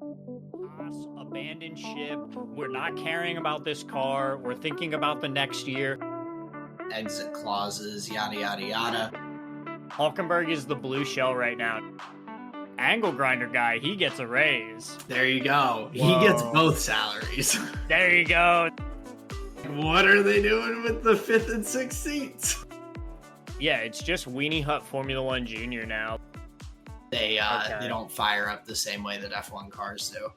Haas abandoned ship. We're not caring about this car. We're thinking about the next year. Exit clauses, yada, yada, yada. Hulkenberg is the blue shell right now. Angle grinder guy, he gets a raise. There you go. Whoa. He gets both salaries. There you go. What are they doing with the 5th and 6th seats? Yeah, it's just Weenie Hut Formula One Junior now. They don't fire up the same way that F1 cars do.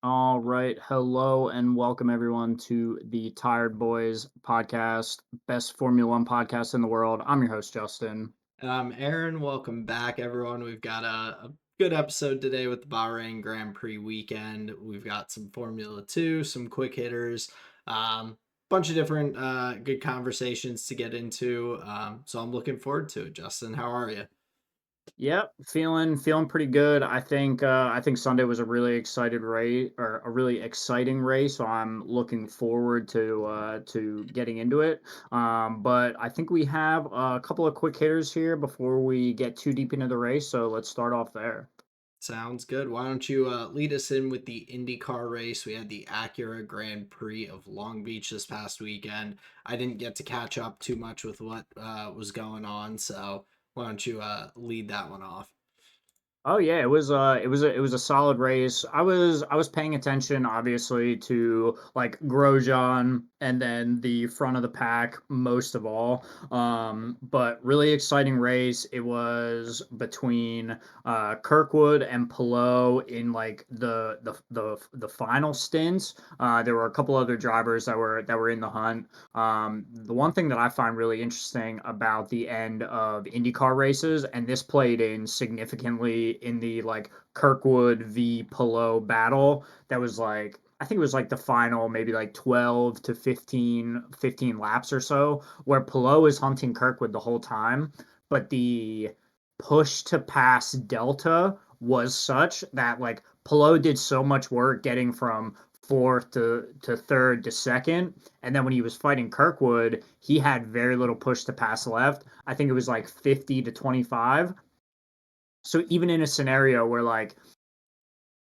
All right. Hello and welcome everyone to the Tyred Boys podcast, best Formula One podcast in the world. I'm your host, Justin. And I'm Aaron. Welcome back, everyone. We've got a good episode today with the Bahrain Grand Prix weekend. We've got some Formula 2, some quick hitters, bunch of different good conversations to get into. So I'm looking forward to it. Justin, how are you? Yep, feeling pretty good. I think Sunday was a really exciting race, so I'm looking forward to getting into it. But I think we have a couple of quick hitters here before we get too deep into the race, so let's start off there. Sounds good. Why don't you lead us in with the IndyCar race? We had the Acura Grand Prix of Long Beach this past weekend. I didn't get to catch up too much with what was going on, so why don't you lead that one off? Oh yeah, it was a solid race. I was paying attention obviously to like Grosjean and then the front of the pack most of all. But really exciting race. It was between Kirkwood and Palou in like the final stints. There were a couple other drivers that were in the hunt. The one thing that I find really interesting about the end of IndyCar races, and this played in significantly in the like Kirkwood v Palou battle, that was like I think it was like the final maybe like 12 to 15 laps or so, where Palou is hunting Kirkwood the whole time, but the push to pass delta was such that like Palou did so much work getting from fourth to third to second. And then when he was fighting Kirkwood, he had very little push to pass left. I think it was like 50 to 25. So even in a scenario where like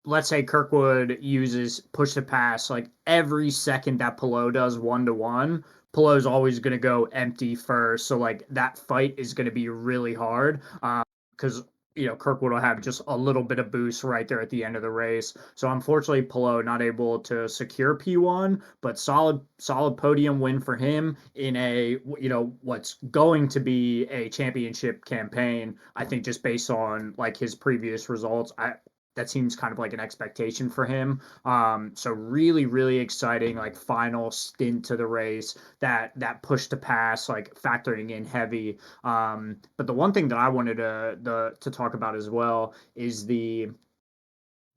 let's say Kirkwood uses push to pass, like every second that Palou does 1-to-1, Palou's always going to go empty first. So like that fight is going to be really hard because Kirkwood will have just a little bit of boost right there at the end of the race. So unfortunately, Palou not able to secure P1, but solid podium win for him in a what's going to be a championship campaign. I think just based on like his previous results, that seems kind of like an expectation for him. So really, really exciting, like final stint to the race, that push to pass, like factoring in heavy. But the one thing that I wanted to talk about as well is the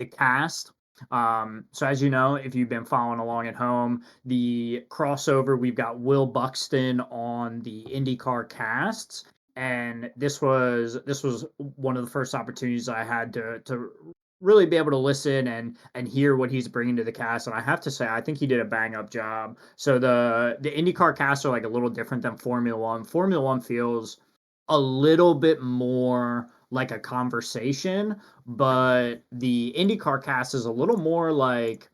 cast. So as you know, if you've been following along at home, the crossover, we've got Will Buxton on the IndyCar casts. And this was one of the first opportunities I had to really be able to listen and hear what he's bringing to the cast. And I have to say, I think he did a bang up job. So the IndyCar casts are like a little different than Formula One. Formula One feels a little bit more like a conversation, but the IndyCar cast is a little more like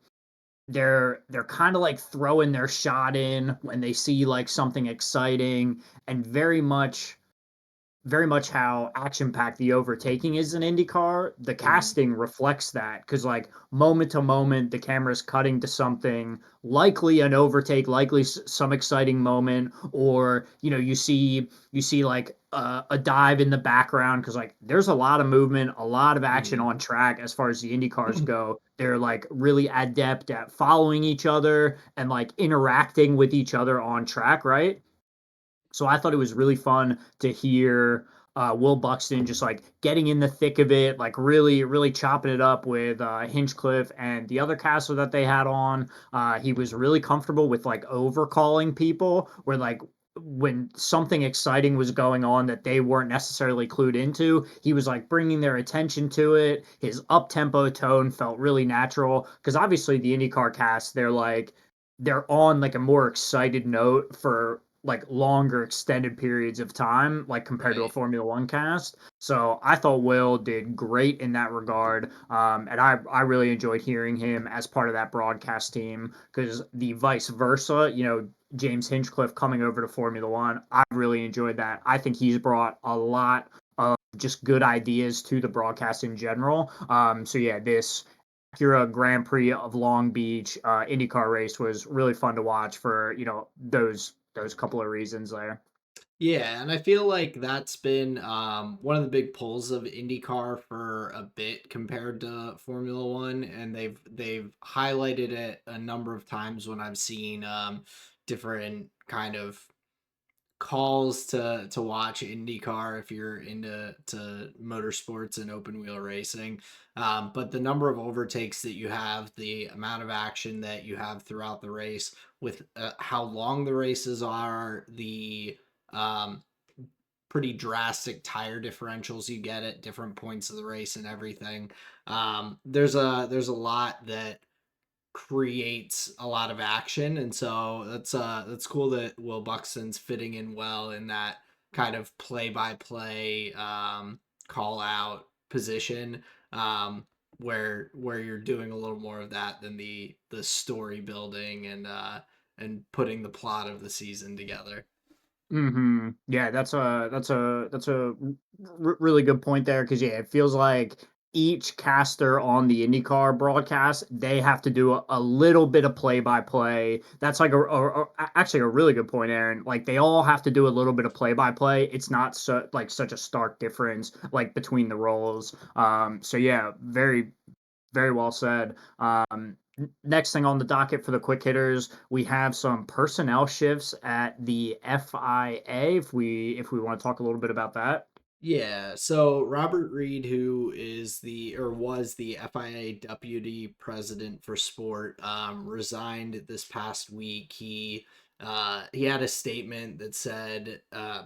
they're kind of like throwing their shot in when they see like something exciting, and very much how action-packed the overtaking is in IndyCar. The casting reflects that because, like, moment to moment, the camera's cutting to something, likely an overtake, likely some exciting moment, or you see like a dive in the background because like there's a lot of movement, a lot of action on track as far as the Indy cars go. They're like really adept at following each other and like interacting with each other on track, right? So I thought it was really fun to hear Will Buxton just like getting in the thick of it, like really, really chopping it up with Hinchcliffe and the other caster that they had on. He was really comfortable with like overcalling people, where like when something exciting was going on that they weren't necessarily clued into, he was like bringing their attention to it. His up tempo tone felt really natural because obviously the IndyCar cast, they're on like a more excited note for like longer extended periods of time, like compared to a Right. Formula One cast. So I thought Will did great in that regard. And I really enjoyed hearing him as part of that broadcast team because the vice versa, James Hinchcliffe coming over to Formula One, I really enjoyed that. I think he's brought a lot of just good ideas to the broadcast in general. So yeah, this Acura Grand Prix of Long Beach IndyCar race was really fun to watch for those couple of reasons there. Yeah, and I feel like that's been one of the big pulls of IndyCar for a bit compared to Formula One, and they've highlighted it a number of times when I've seen different kind of calls to watch IndyCar if you're into motorsports and open wheel racing. But the number of overtakes that you have, the amount of action that you have throughout the race, with how long the races are, the um, pretty drastic tire differentials you get at different points of the race and everything. There's a lot that creates a lot of action, and so that's cool that Will Buxton's fitting in well in that kind of play by play call out position, where you're doing a little more of that than the story building and putting the plot of the season together. Yeah, that's a really good point there because yeah, it feels like each caster on the IndyCar broadcast they have to do a little bit of play by play. That's like actually a really good point, Aaron. Like they all have to do a little bit of play by play. It's not such a stark difference like between the roles. So yeah, very well said. Next thing on the docket for the quick hitters, we have some personnel shifts at the FIA. If we want to talk a little bit about that. Yeah, so Robert Reed, who was the FIA deputy president for sport, resigned this past week. He had a statement that said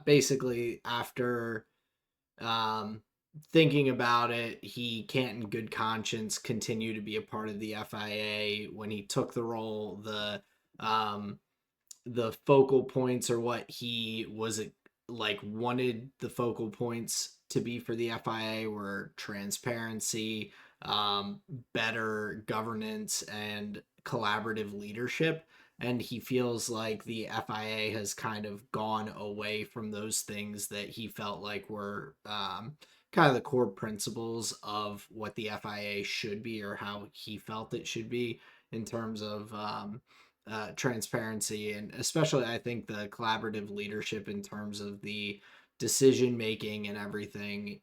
basically after um, thinking about it, he can't in good conscience continue to be a part of the FIA. When he took the role, um, the focal points, or what he was like wanted the focal points to be for the FIA, were transparency, better governance, and collaborative leadership. And he feels like the FIA has kind of gone away from those things that he felt like were kind of the core principles of what the FIA should be, or how he felt it should be, in terms of transparency, and especially I think the collaborative leadership in terms of the decision making and everything.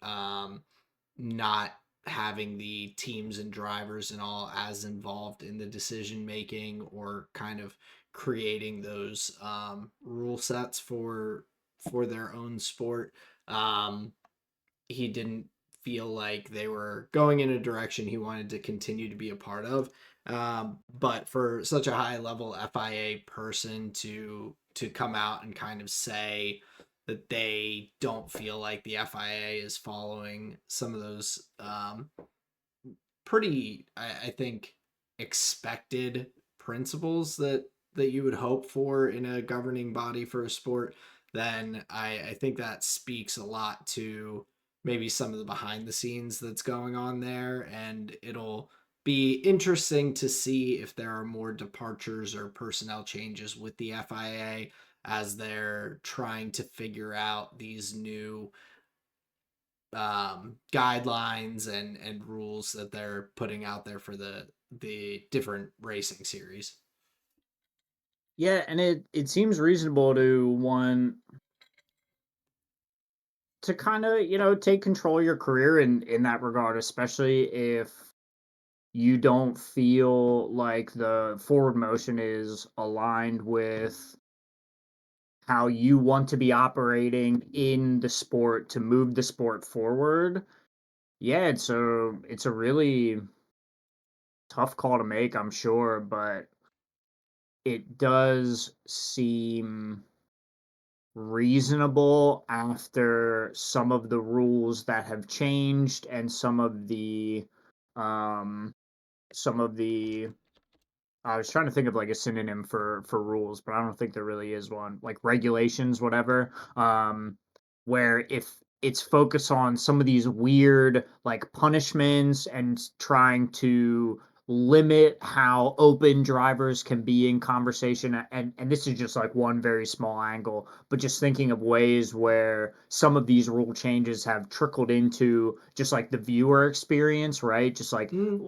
Not having the teams and drivers and all as involved in the decision making, or kind of creating those rule sets for their own sport. Um, he didn't feel like they were going in a direction he wanted to continue to be a part of. But for such a high level FIA person to come out and kind of say that they don't feel like the FIA is following some of those pretty, I think, expected principles that you would hope for in a governing body for a sport, then I think that speaks a lot to maybe some of the behind the scenes that's going on there. And it'll be interesting to see if there are more departures or personnel changes with the FIA as they're trying to figure out these new guidelines and rules that they're putting out there for the different racing series. Yeah, and it seems reasonable to one to kind of take control of your career in that regard, especially if you don't feel like the forward motion is aligned with how you want to be operating in the sport to move the sport forward. Yeah, it's a really tough call to make, I'm sure, but it does seem reasonable after some of the rules that have changed and um some of the I was trying to think of like a synonym for rules, but I don't think there really is one. Like regulations, whatever. Where if it's focused on some of these weird like punishments and trying to limit how open drivers can be in conversation, and this is just like one very small angle, but just thinking of ways where some of these rule changes have trickled into just like the viewer experience, right? Just like Mm,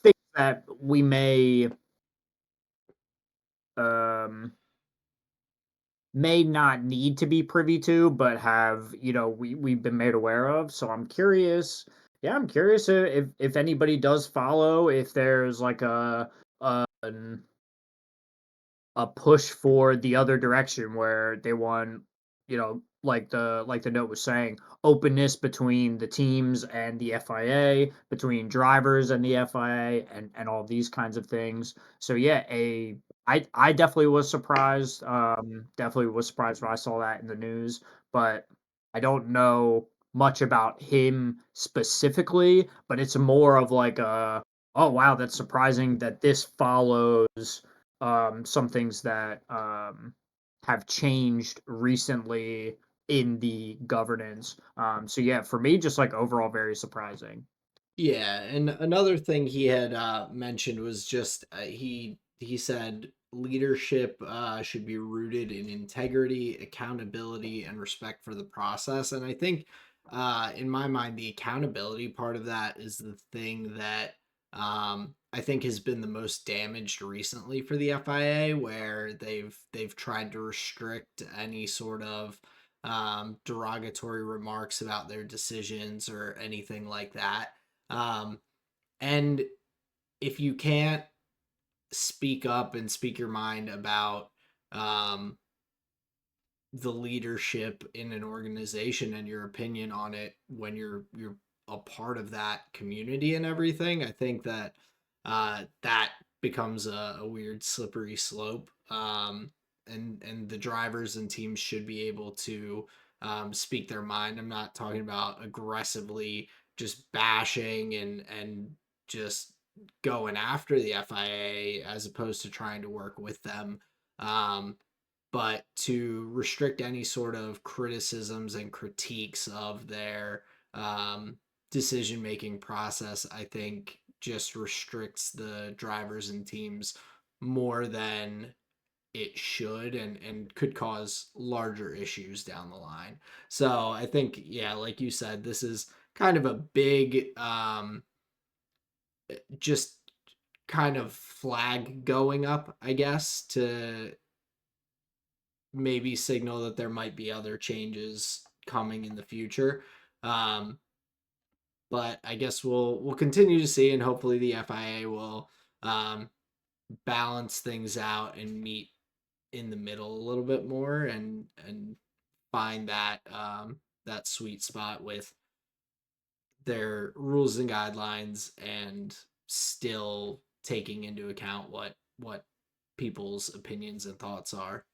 things that we um may not need to be privy to, but have, we've been made aware of. So I'm curious. Yeah, I'm curious if anybody does follow, if there's like an a push for the other direction where they want, like the note was saying, openness between the teams and the FIA, between drivers and the FIA, and all these kinds of things. So yeah, I definitely was surprised. Definitely was surprised when I saw that in the news, but I don't know much about him specifically, but it's more of like a, oh wow, that's surprising that this follows some things that have changed recently in the governance. So yeah, for me, just like overall, very surprising. yeah, and another thing he had mentioned was just he said leadership should be rooted in integrity, accountability, and respect for the process. And I think, in my mind, the accountability part of that is the thing that I think has been the most damaged recently for the FIA, where they've tried to restrict any sort of derogatory remarks about their decisions or anything like that. um, and if you can't speak up and speak your mind about um, the leadership in an organization and your opinion on it when you're a part of that community and everything, I think that that becomes a weird slippery slope. And the drivers and teams should be able to speak their mind. I'm not talking about aggressively just bashing and just going after the FIA as opposed to trying to work with them. Um, but to restrict any sort of criticisms and critiques of their um, decision making process, I think just restricts the drivers and teams more than it should, and could cause larger issues down the line. So I think, yeah, like you said, this is kind of a big just kind of flag going up, I guess, to maybe signal that there might be other changes coming in the future. Um, but I guess we'll continue to see, and hopefully the FIA will um, balance things out and meet in the middle a little bit more, and find that that sweet spot with their rules and guidelines, and still taking into account what people's opinions and thoughts are.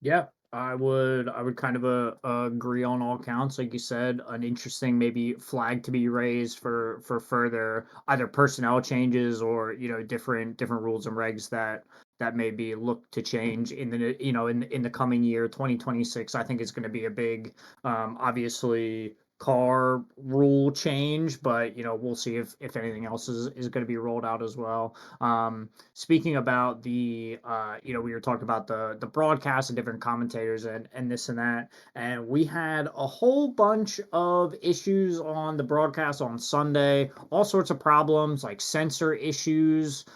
Yeah, I would kind of agree on all counts. Like you said, an interesting maybe flag to be raised for further either personnel changes or different rules and regs that may be looked to change in the coming year 2026. I think is going to be a big, obviously, car rule change, but we'll see if anything else is going to be rolled out as well. Speaking about we were talking about the broadcast and different commentators and this and that, and we had a whole bunch of issues on the broadcast on Sunday, all sorts of problems like sensor issues,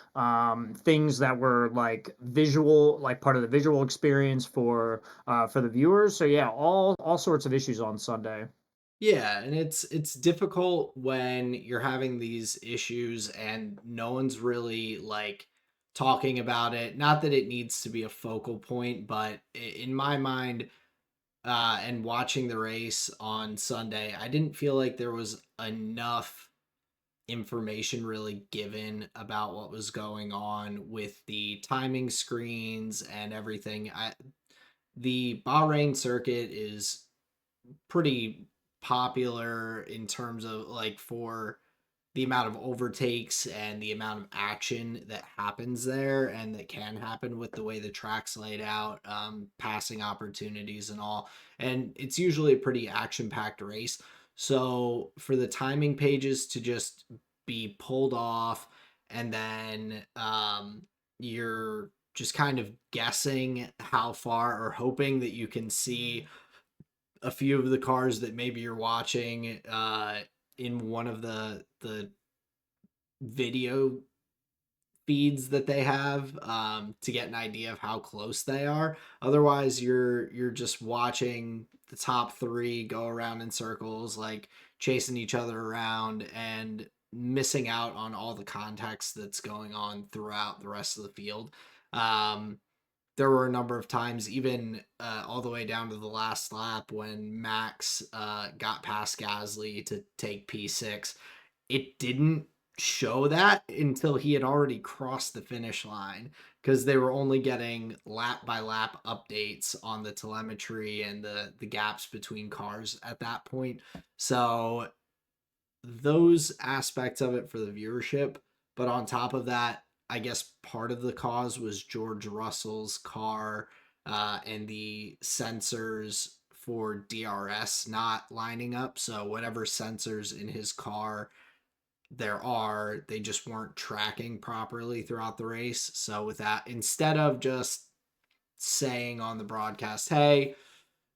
things that were like visual, like part of the visual experience for the viewers. So yeah, all sorts of issues on Sunday. Yeah, and it's difficult when you're having these issues and no one's really like talking about it. Not that it needs to be a focal point, but in my mind, and watching the race on Sunday, I didn't feel like there was enough information really given about what was going on with the timing screens and everything. The Bahrain circuit is pretty popular in terms of like for the amount of overtakes and the amount of action that happens there and that can happen with the way the track's laid out, passing opportunities and all. And it's usually a pretty action-packed race. So for the timing pages to just be pulled off and then you're just kind of guessing how far or hoping that you can see a few of the cars that maybe you're watching in one of the video feeds that they have to get an idea of how close they are. Otherwise, you're just watching the top three go around in circles, like chasing each other around and missing out on all the context that's going on throughout the rest of the field. Um, there were a number of times, even all the way down to the last lap, when Max got past Gasly to take P6. It didn't show that until he had already crossed the finish line because they were only getting lap by lap updates on the telemetry and the gaps between cars at that point. So those aspects of it for the viewership. But on top of that, I guess part of the cause was George Russell's car and the sensors for DRS not lining up. So whatever sensors in his car there are, they just weren't tracking properly throughout the race. So with that, instead of just saying on the broadcast, hey,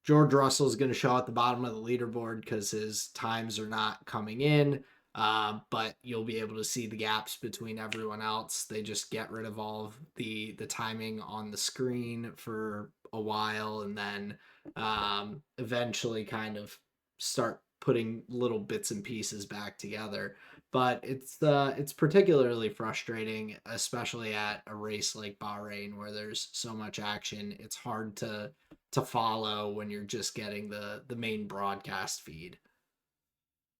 George Russell is going to show at the bottom of the leaderboard because his times are not coming in. But you'll be able to see the gaps between everyone else. They just get rid of all of the timing on the screen for a while, and then eventually kind of start putting little bits and pieces back together. But it's particularly frustrating, especially at a race like Bahrain where there's so much action. It's hard to follow when you're just getting the main broadcast feed.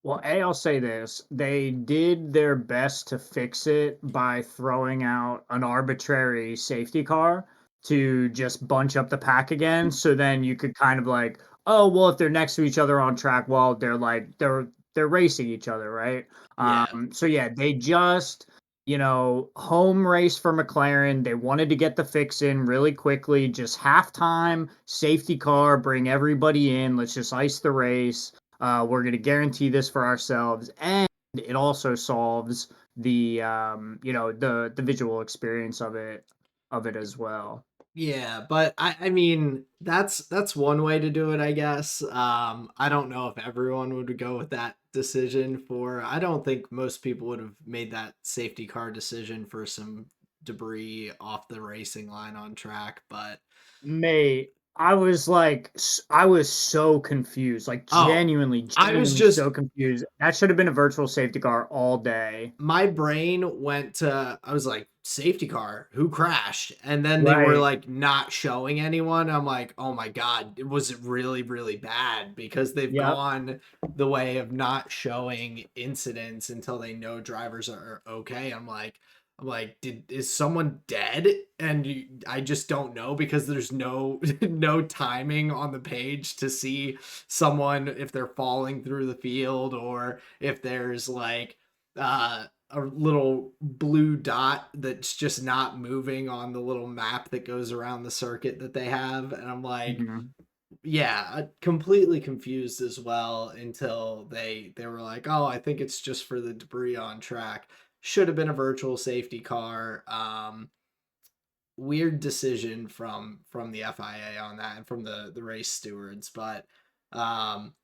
Well, I'll say this. They did their best to fix it by throwing out an arbitrary safety car to just bunch up the pack again. So then you could kind of like, oh, well, if they're next to each other on track, well, they're racing each other, right? Yeah. So yeah, they just, home race for McLaren. They wanted to get the fix in really quickly, just halftime, safety car, bring everybody in. Let's just ice the race. We're going to guarantee this for ourselves, and it also solves the visual experience of it as well. Yeah, but I mean that's one way to do it, I guess. I don't know if everyone would go with that decision for I don't think most people would have made that safety car decision for some debris off the racing line on track, but Mate, I was so confused, like oh, I was genuinely just so confused. That should have been a virtual safety car all day. my brain went to I was like safety car who crashed and then they were Right. like not showing anyone. I'm like, oh my god, was it really bad because they've Yep. gone the way of not showing incidents until they know drivers are okay. I'm like is someone dead and I just don't know because there's no no timing on the page to see someone if they're falling through the field or if there's like a little blue dot that's just not moving on the little map that goes around the circuit that they have. And I'm like, Mhm. yeah, completely confused as well until they were like, oh, I think it's just for the debris on track. Should have been a virtual safety car. Weird decision from the FIA on that and from the race stewards, um,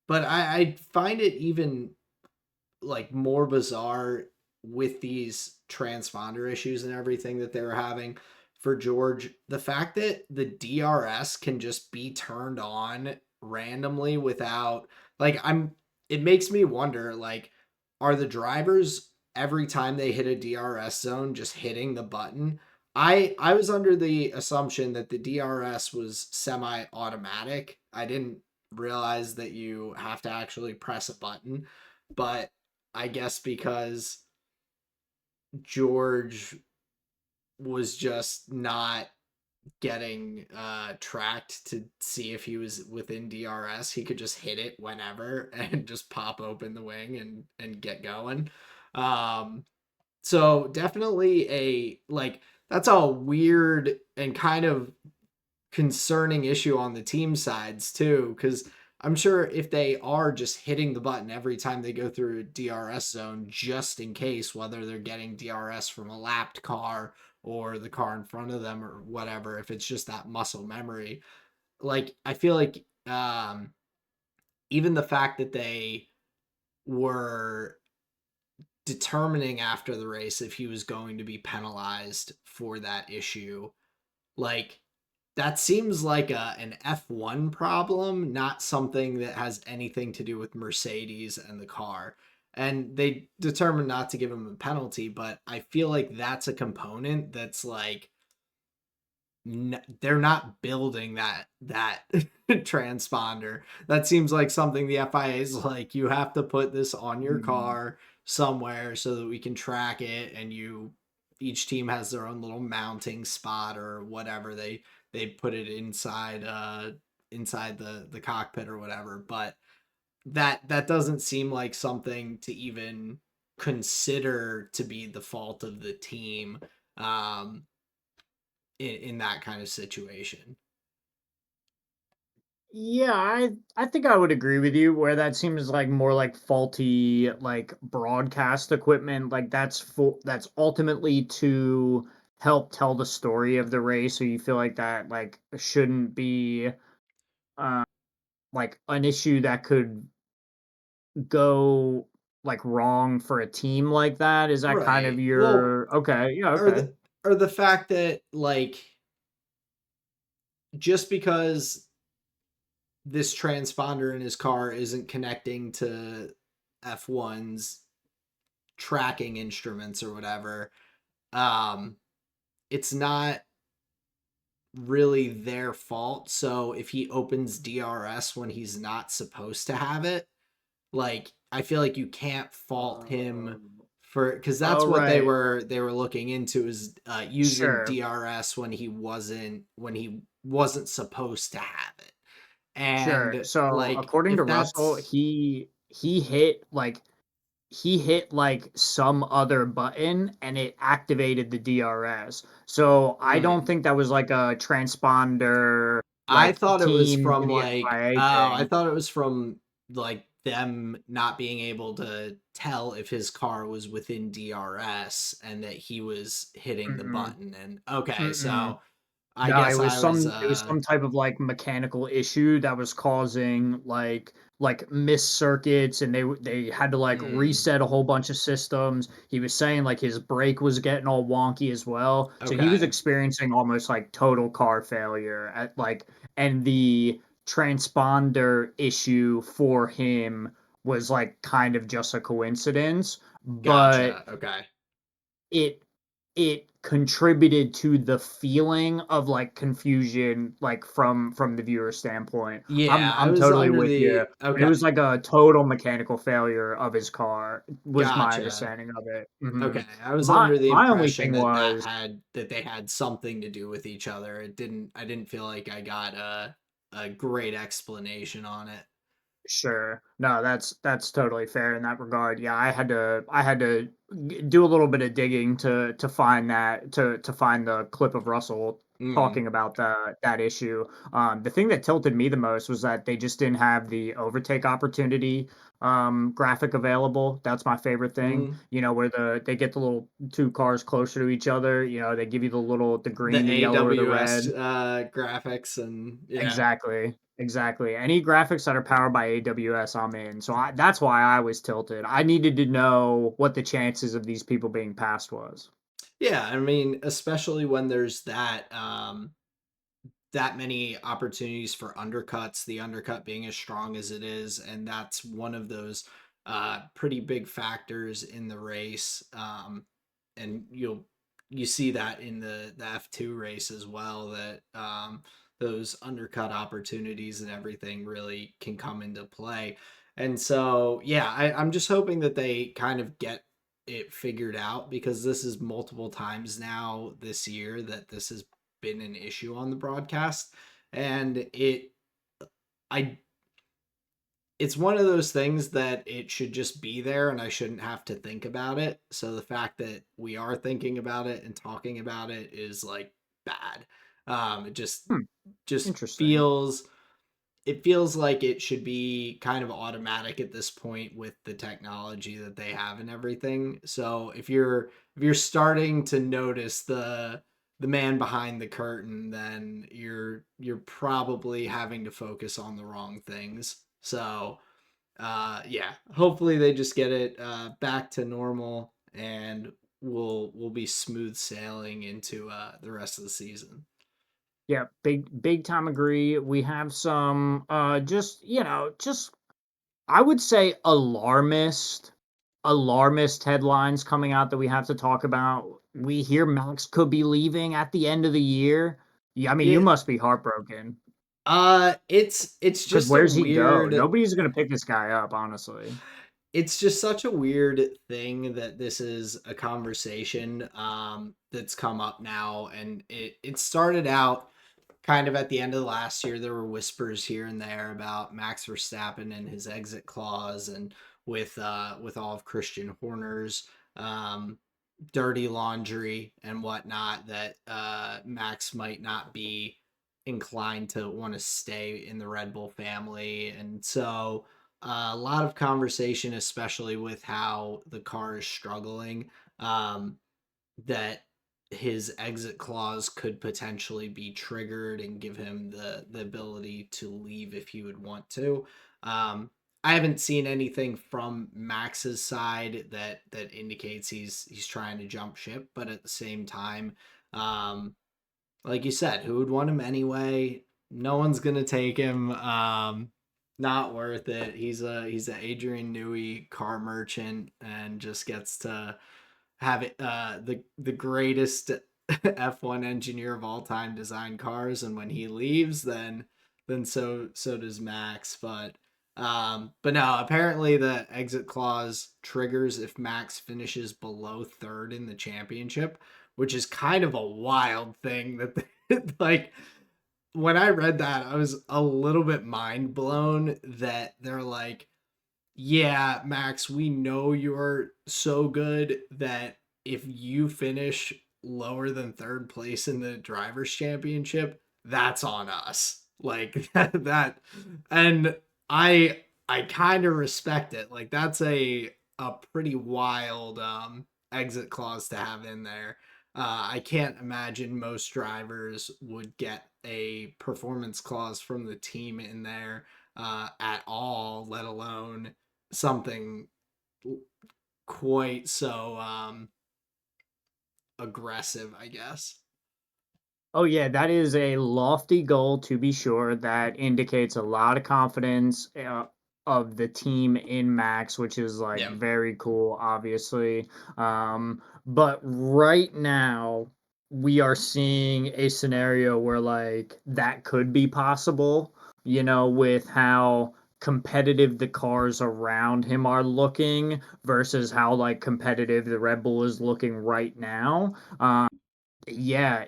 but I find it even like more bizarre with these transponder issues and everything that they were having for George. The fact that the DRS can just be turned on randomly without like it makes me wonder like are the drivers every time they hit a DRS zone just hitting the button? I was under the assumption that the DRS was semi-automatic. I didn't realize that you have to actually press a button, but I guess because George was just not getting tracked to see if he was within DRS, he could just hit it whenever and just pop open the wing and get going. Um so definitely a like that's a weird and kind of concerning issue on the team sides too, because I'm sure if they are just hitting the button every time they go through a DRS zone, just in case, whether they're getting DRS from a lapped car or the car in front of them or whatever, if it's just that muscle memory, like I feel like even the fact that they were determining after the race if he was going to be penalized for that issue, like that seems like an F1 problem, not something that has anything to do with Mercedes and the car. And they determined not to give him a penalty, but I feel like that's a component that's like they're not building that transponder. That seems like something the FIA is like, you have to put this on your Mm. car somewhere so that we can track it, and each team has their own little mounting spot or whatever. They put it inside the cockpit or whatever. But that doesn't seem like something to even consider to be the fault of the team. Um, in that kind of situation. Yeah, I think I would agree with you where that seems like more like faulty like broadcast equipment. Like that's ultimately to help tell the story of the race. So you feel like that like shouldn't be uh like an issue that could go like wrong for a team like that. Is that kind of Right. Well, your okay, yeah, or okay. the fact that like just because this transponder in his car isn't connecting to F1's tracking instruments or whatever, um it's not really their fault. So if he opens DRS when he's not supposed to have it, like I feel like you can't fault him Um, for, because oh that's what right. they were looking into, is using Sure. DRS when he wasn't supposed to have it. Sure. And So like according to if Russell, that's he hit like some other button and it activated the DRS. So I don't mm, think that was like a transponder I like thought it was team from to the like, FIA oh, I thing. thought it was from like them not being able to tell if his car was within DRS and that he was hitting the Mm-mm, button. And okay, mm-mm. so I No, guess I was it was some type of like mechanical issue that was causing like missed circuits, and they had to like mm, reset a whole bunch of systems. He was saying like his brake was getting all wonky as well. So he was okay. experiencing almost like total car failure at like, and the transponder issue for him was like kind of just a coincidence, but Gotcha. Okay. it it contributed to the feeling of like confusion like from the viewer standpoint. i'm Yeah, I i'm was totally under with you, the but it was okay. like a total mechanical failure of his car was my Gotcha. understanding of it. Okay. I was my under the my only impression thing that was they had something to do with each other. I didn't feel like I got a great explanation on it. Sure. No, that's totally fair in that regard. Yeah, I had to do a little bit of digging to find that to find the clip of Russell Mm. talking about that issue. The thing that tilted me the most was that they just didn't have the overtake opportunity graphic available. That's my favorite thing. Mm. You know, where they get the little two cars closer to each other. You know, they give you the The green, the yellow, or the AWS red. graphics and yeah. Exactly, exactly. Any graphics that are powered by AWS, I'm in. So that's why I was tilted. I needed to know what the chances of these people being passed was. Yeah, I mean, especially when there's that many opportunities for undercuts, the undercut being as strong as it is, and that's one of those pretty big factors in the race. And you see that in the F2 race as well, that those undercut opportunities and everything really can come into play. And so yeah, I'm just hoping that they kind of get it figured out, because this is multiple times now this year that this has been an issue on the broadcast. And I it's one of those things that it should just be there and I shouldn't have to think about it. So the fact that we are thinking about it and talking about it is like bad. It Hmm, just interesting. feels like it should be kind of automatic at this point with the technology that they have and everything. So if you're starting to notice the man behind the curtain, then you're probably having to focus on the wrong things. So yeah, hopefully they just get it back to normal and we'll be smooth sailing into the rest of the season. Yeah, big time agree. We have some just, just I would say alarmist headlines coming out that we have to talk about. We hear Max could be leaving at the end of the year. Yeah, I mean, you Yeah, must be heartbroken it's because just a where's he go? weird Nobody's gonna pick this guy up, honestly. it's just such a weird thing that this is a conversation that's come up now, and it started out kind of at the end of the last year. There were whispers here and there about Max Verstappen and his exit clause, and with all of Christian Horner's um dirty laundry and whatnot, that Max might not be inclined to want to stay in the Red Bull family. And so a lot of conversation, especially with how the car is struggling, um, that his exit clause could potentially be triggered and give him the ability to leave if he would want to. Um, I haven't seen anything from Max's side that indicates he's trying to jump ship, but at the same time, um, like you said, who would want him anyway? No one's gonna take him. Not worth it. He's a Adrian Newey car merchant and just gets to have it the greatest F1 engineer of all time design cars, and when he leaves, then so does Max. But no, apparently the exit clause triggers if Max finishes below third in the championship, which is kind of a wild thing that like when I read that, I was a little bit mind blown that they're like, yeah, Max, we know you're so good that if you finish lower than third place in the drivers championship, that's on us. Like that, and I kind of respect it. Like that's a pretty wild exit clause to have in there. I can't imagine most drivers would get a performance clause from the team in there at all, let alone something quite so aggressive, I guess. Oh yeah, that is a lofty goal to be sure. That indicates a lot of confidence of the team in Max, which is like Yeah. very cool, obviously. But right now we are seeing a scenario where like that could be possible, with how competitive the cars around him are looking versus how like competitive the Red Bull is looking right now. Yeah,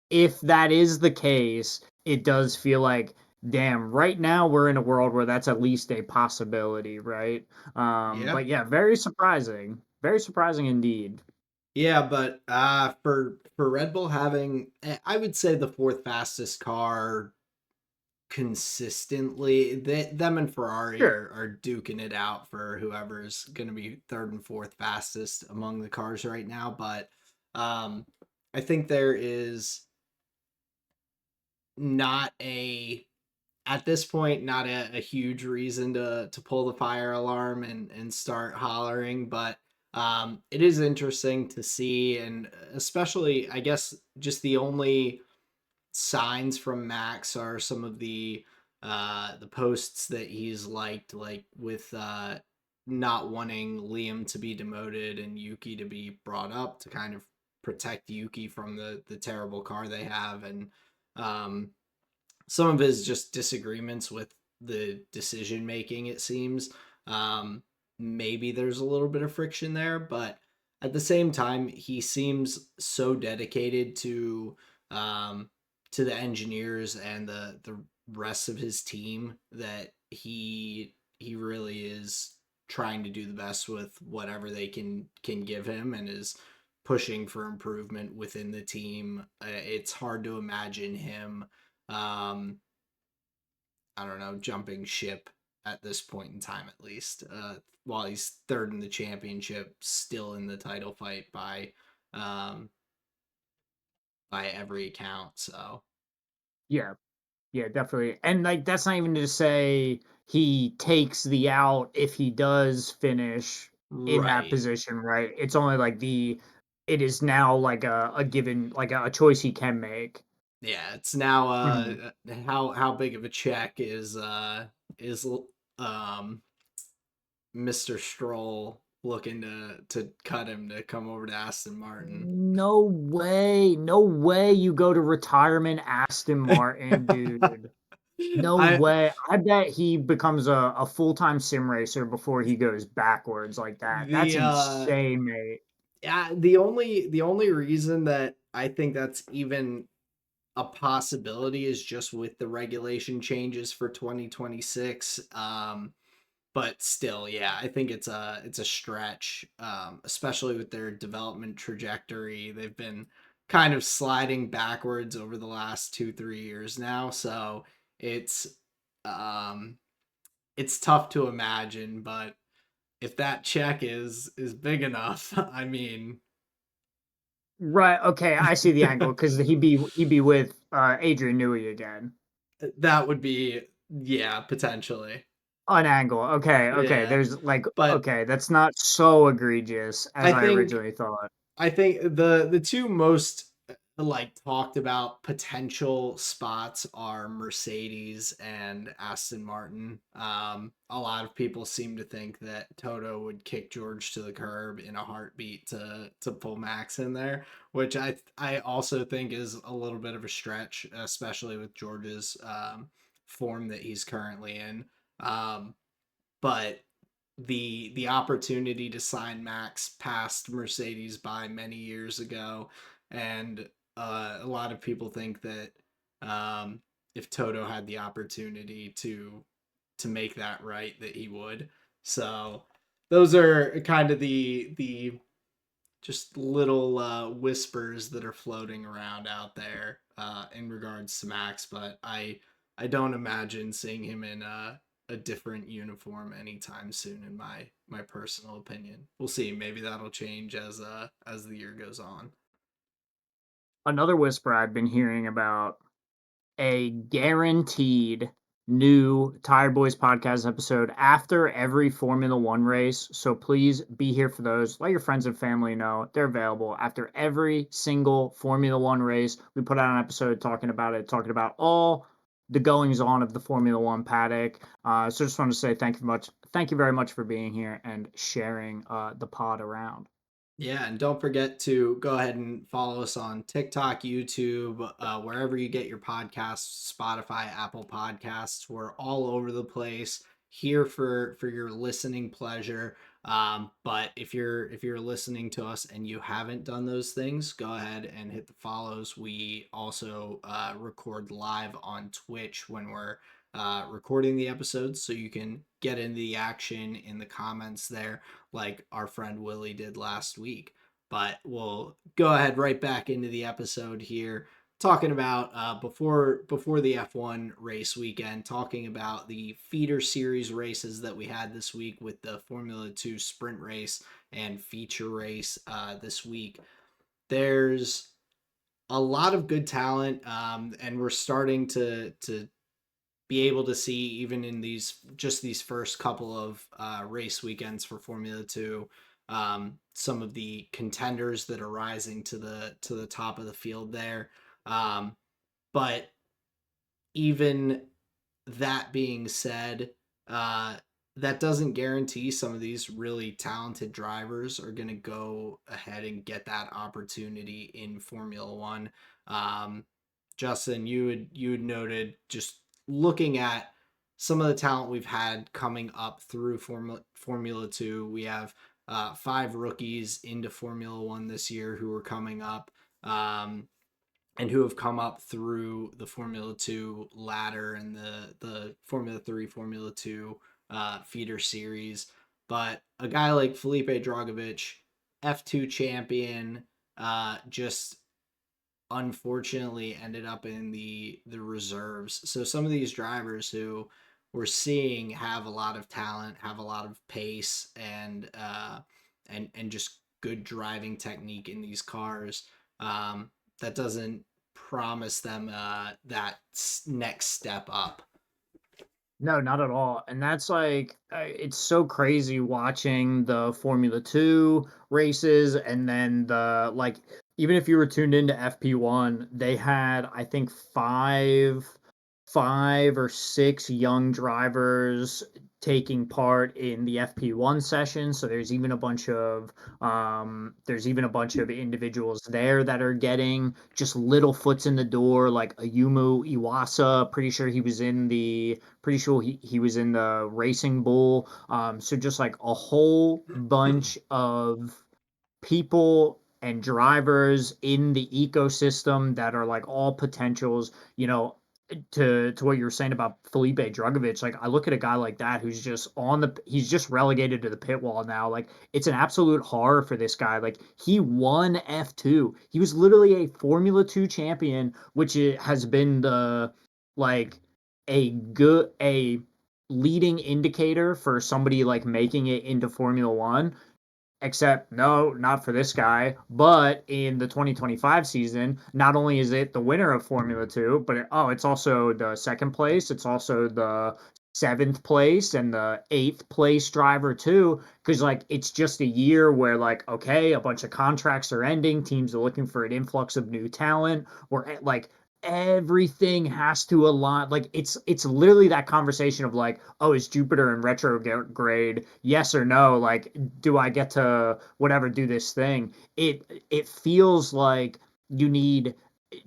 if that is the case, it does feel like, damn, right now we're in a world where that's at least a possibility, right? Yeah. But yeah, very surprising. Very surprising indeed. Yeah, but for Red Bull having I would say the fourth fastest car consistently, them and Ferrari Sure. are duking it out for whoever's going to be third and fourth fastest among the cars right now. But um I think there is not a at this point not a huge reason to pull the fire alarm and start hollering, but it is interesting to see, and especially I guess just the only signs from Max are some of the posts that he's liked, like with not wanting Liam to be demoted and Yuki to be brought up to kind of protect Yuki from the terrible car they have. And um some of his just disagreements with the decision making, it seems. um Maybe there's a little bit of friction there, but at the same time he seems so dedicated to to the engineers and the rest of his team that he really is trying to do the best with whatever they can give him and is pushing for improvement within the team. It's hard to imagine him I don't know, jumping ship at this point in time, at least. While he's third in the championship, still in the title fight um, by every account. So Yeah, yeah, definitely. And like that's not even to say he takes the out if he does finish in that right, position, right? It's only like it is now like a given like a choice he can make. yeah. It's now Mhm. how big of a check is Mr. Stroll looking to cut him to come over to Aston Martin. No way. No way you go to retirement Aston Martin, dude. No I way. I bet he becomes a full-time sim racer before he goes backwards like that. That's the insane, mate. yeah, the only reason that I think that's even a possibility is just with the regulation changes for 2026. But still, yeah, I think it's a stretch, especially with their development trajectory. They've been kind of sliding backwards over the last 2 3 years now, so it's um it's tough to imagine. But if that check is big enough, I mean, Right, okay, I see the angle because he'd be with Adrian Newey again. that would be, yeah, potentially. An angle. Okay, okay. Yeah. There's like But okay, that's not so egregious as I I think originally thought. I think the two most like talked about potential spots are Mercedes and Aston Martin. A lot of people seem to think that Toto would kick George to the curb in a heartbeat to pull Max in there, which I also think is a little bit of a stretch, especially with George's form that he's currently in. Um, but the opportunity to sign Max passed Mercedes by many years ago, and a lot of people think that if Toto had the opportunity to make that right, that he would. So those are kind of the just little whispers that are floating around out there in regards to Max, but I don't imagine seeing him in a different uniform anytime soon. In my personal opinion, we'll see. Maybe that'll change as the year goes on. Another whisper I've been hearing about a guaranteed new Tired Boys podcast episode after every Formula One race. So please be here for those. Let your friends and family know they're available after every single Formula One race. We put out an episode talking about it, talking about all the goings on of the Formula One paddock. So just want to say thank you very much for being here and sharing the pod around. Yeah, and don't forget to go ahead and follow us on TikTok, YouTube, wherever you get your podcasts, Spotify, Apple Podcasts. We're all over the place here for your listening pleasure. But if you're listening to us and you haven't done those things, go ahead and hit the follows. We also record live on Twitch when we're recording the episodes, so you can get into the action in the comments there like our friend Willie did last week. But we'll go ahead right back into the episode here, talking about before the F1 race weekend, talking about the feeder series races that we had this week with the Formula 2 sprint race and feature race this week. There's a lot of good talent, and we're starting to be able to see even in these first couple of race weekends for Formula 2, some of the contenders that are rising to the top of the field there. But even that being said, uh, that doesn't guarantee some of these really talented drivers are going to go ahead and get that opportunity in Formula One. Um, Justin, you had noted just looking at some of the talent we've had coming up through Formula Two. We have five rookies into Formula One this year who are coming up. Um, and who have come up through the Formula 2 ladder and the Formula 3, Formula 2 feeder series. But a guy like Felipe Dragovich, F2 champion, just unfortunately ended up in the reserves. So some of these drivers who we're seeing have a lot of talent, have a lot of pace, and just good driving technique in these cars. That doesn't promise them that next step up. No, not at all. And that's like, it's so crazy watching the Formula 2 races and then like, even if you were tuned into FP1, they had, I think, five or six young drivers taking part in the FP1 session. So there's even a bunch of individuals there that are getting just little foots in the door, like Ayumu Iwasa. Pretty sure he was in the Racing Bull. So just like a whole bunch of people and drivers in the ecosystem that are like all potentials, to what you were saying about Felipe Drugovich. Like, I look at a guy like that who's just he's just relegated to the pit wall now. Like, it's an absolute horror for this guy. Like, he won F2. He was literally a Formula 2 champion, which has been like a leading indicator for somebody like making it into Formula 1. Except, no, not for this guy. But in the 2025 season, not only is it the winner of Formula 2, but it's also the second place. It's also the seventh place and the eighth place driver, too. Because, like, it's just a year where, like, okay, a bunch of contracts are ending. Teams are looking for an influx of new talent. Where, like, everything has to align. Like, it's literally that conversation of like, oh, is Jupiter in retrograde, yes or no? Like, do I get to whatever do this thing? It feels like you need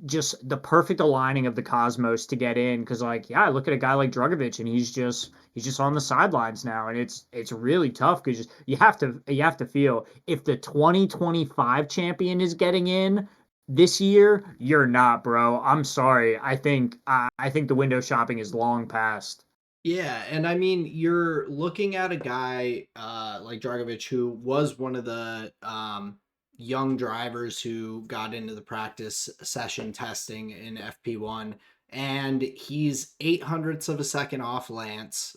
just the perfect aligning of the cosmos to get in. Because, like, yeah, I look at a guy like Drugovich and he's just on the sidelines now, and it's really tough because you have to feel if the 2025 champion is getting in this year, you're not, bro. I'm sorry. I think the window shopping is long past. Yeah, and I mean, you're looking at a guy like Dragovich, who was one of the young drivers who got into the practice session testing in FP1, and he's 800ths of a second off Lance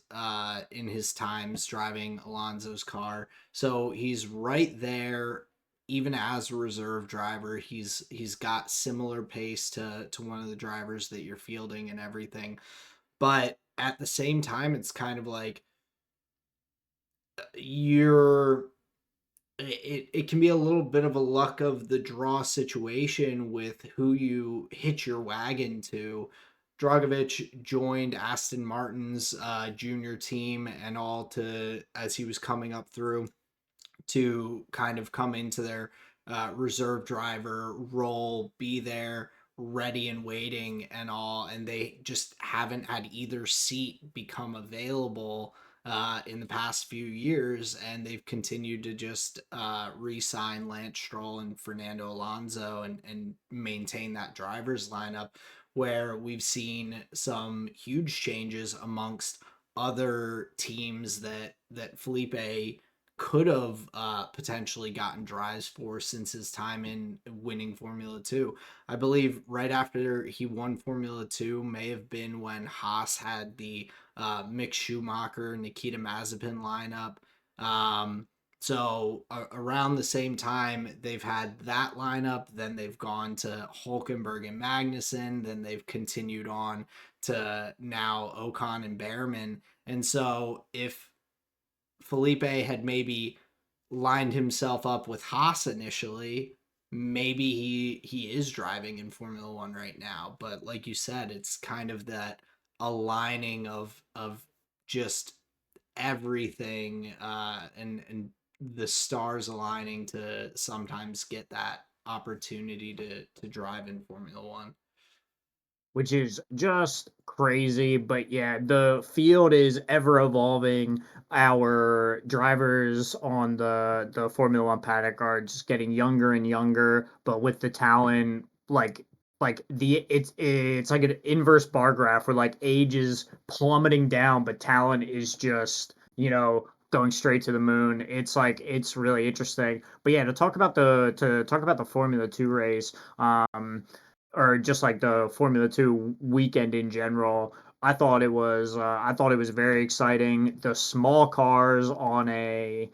in his times driving Alonso's car. So he's right there. Even as a reserve driver, he's got similar pace to one of the drivers that you're fielding and everything. But at the same time, it's kind of like you're it can be a little bit of a luck of the draw situation with who you hitch your wagon to. Dragovich joined Aston Martin's junior team and all to as he was coming up through to kind of come into their reserve driver role, be there ready and waiting and all, and they just haven't had either seat become available in the past few years, and they've continued to just re-sign Lance Stroll and Fernando Alonso and maintain that drivers lineup where we've seen some huge changes amongst other teams that Felipe could have potentially gotten drives for since his time in winning Formula 2. I believe right after he won Formula 2 may have been when Haas had the Mick Schumacher, Nikita Mazepin lineup. So around the same time, they've had that lineup. Then they've gone to Hulkenberg and Magnussen. Then they've continued on to now Ocon and Behrman. And so if Felipe had maybe lined himself up with Haas initially, maybe he is driving in Formula One right now. But like you said, it's kind of that aligning of just everything and the stars aligning to sometimes get that opportunity to drive in Formula One. Which is just crazy. But yeah, the field is ever evolving. Our drivers on the Formula One paddock are just getting younger and younger, but with the talent, like like it's like an inverse bar graph where like age is plummeting down, but talent is just, going straight to the moon. It's like it's really interesting. But yeah, to talk about the Formula 2 race, or just like the Formula 2 weekend in general, I thought it was very exciting. The small cars on a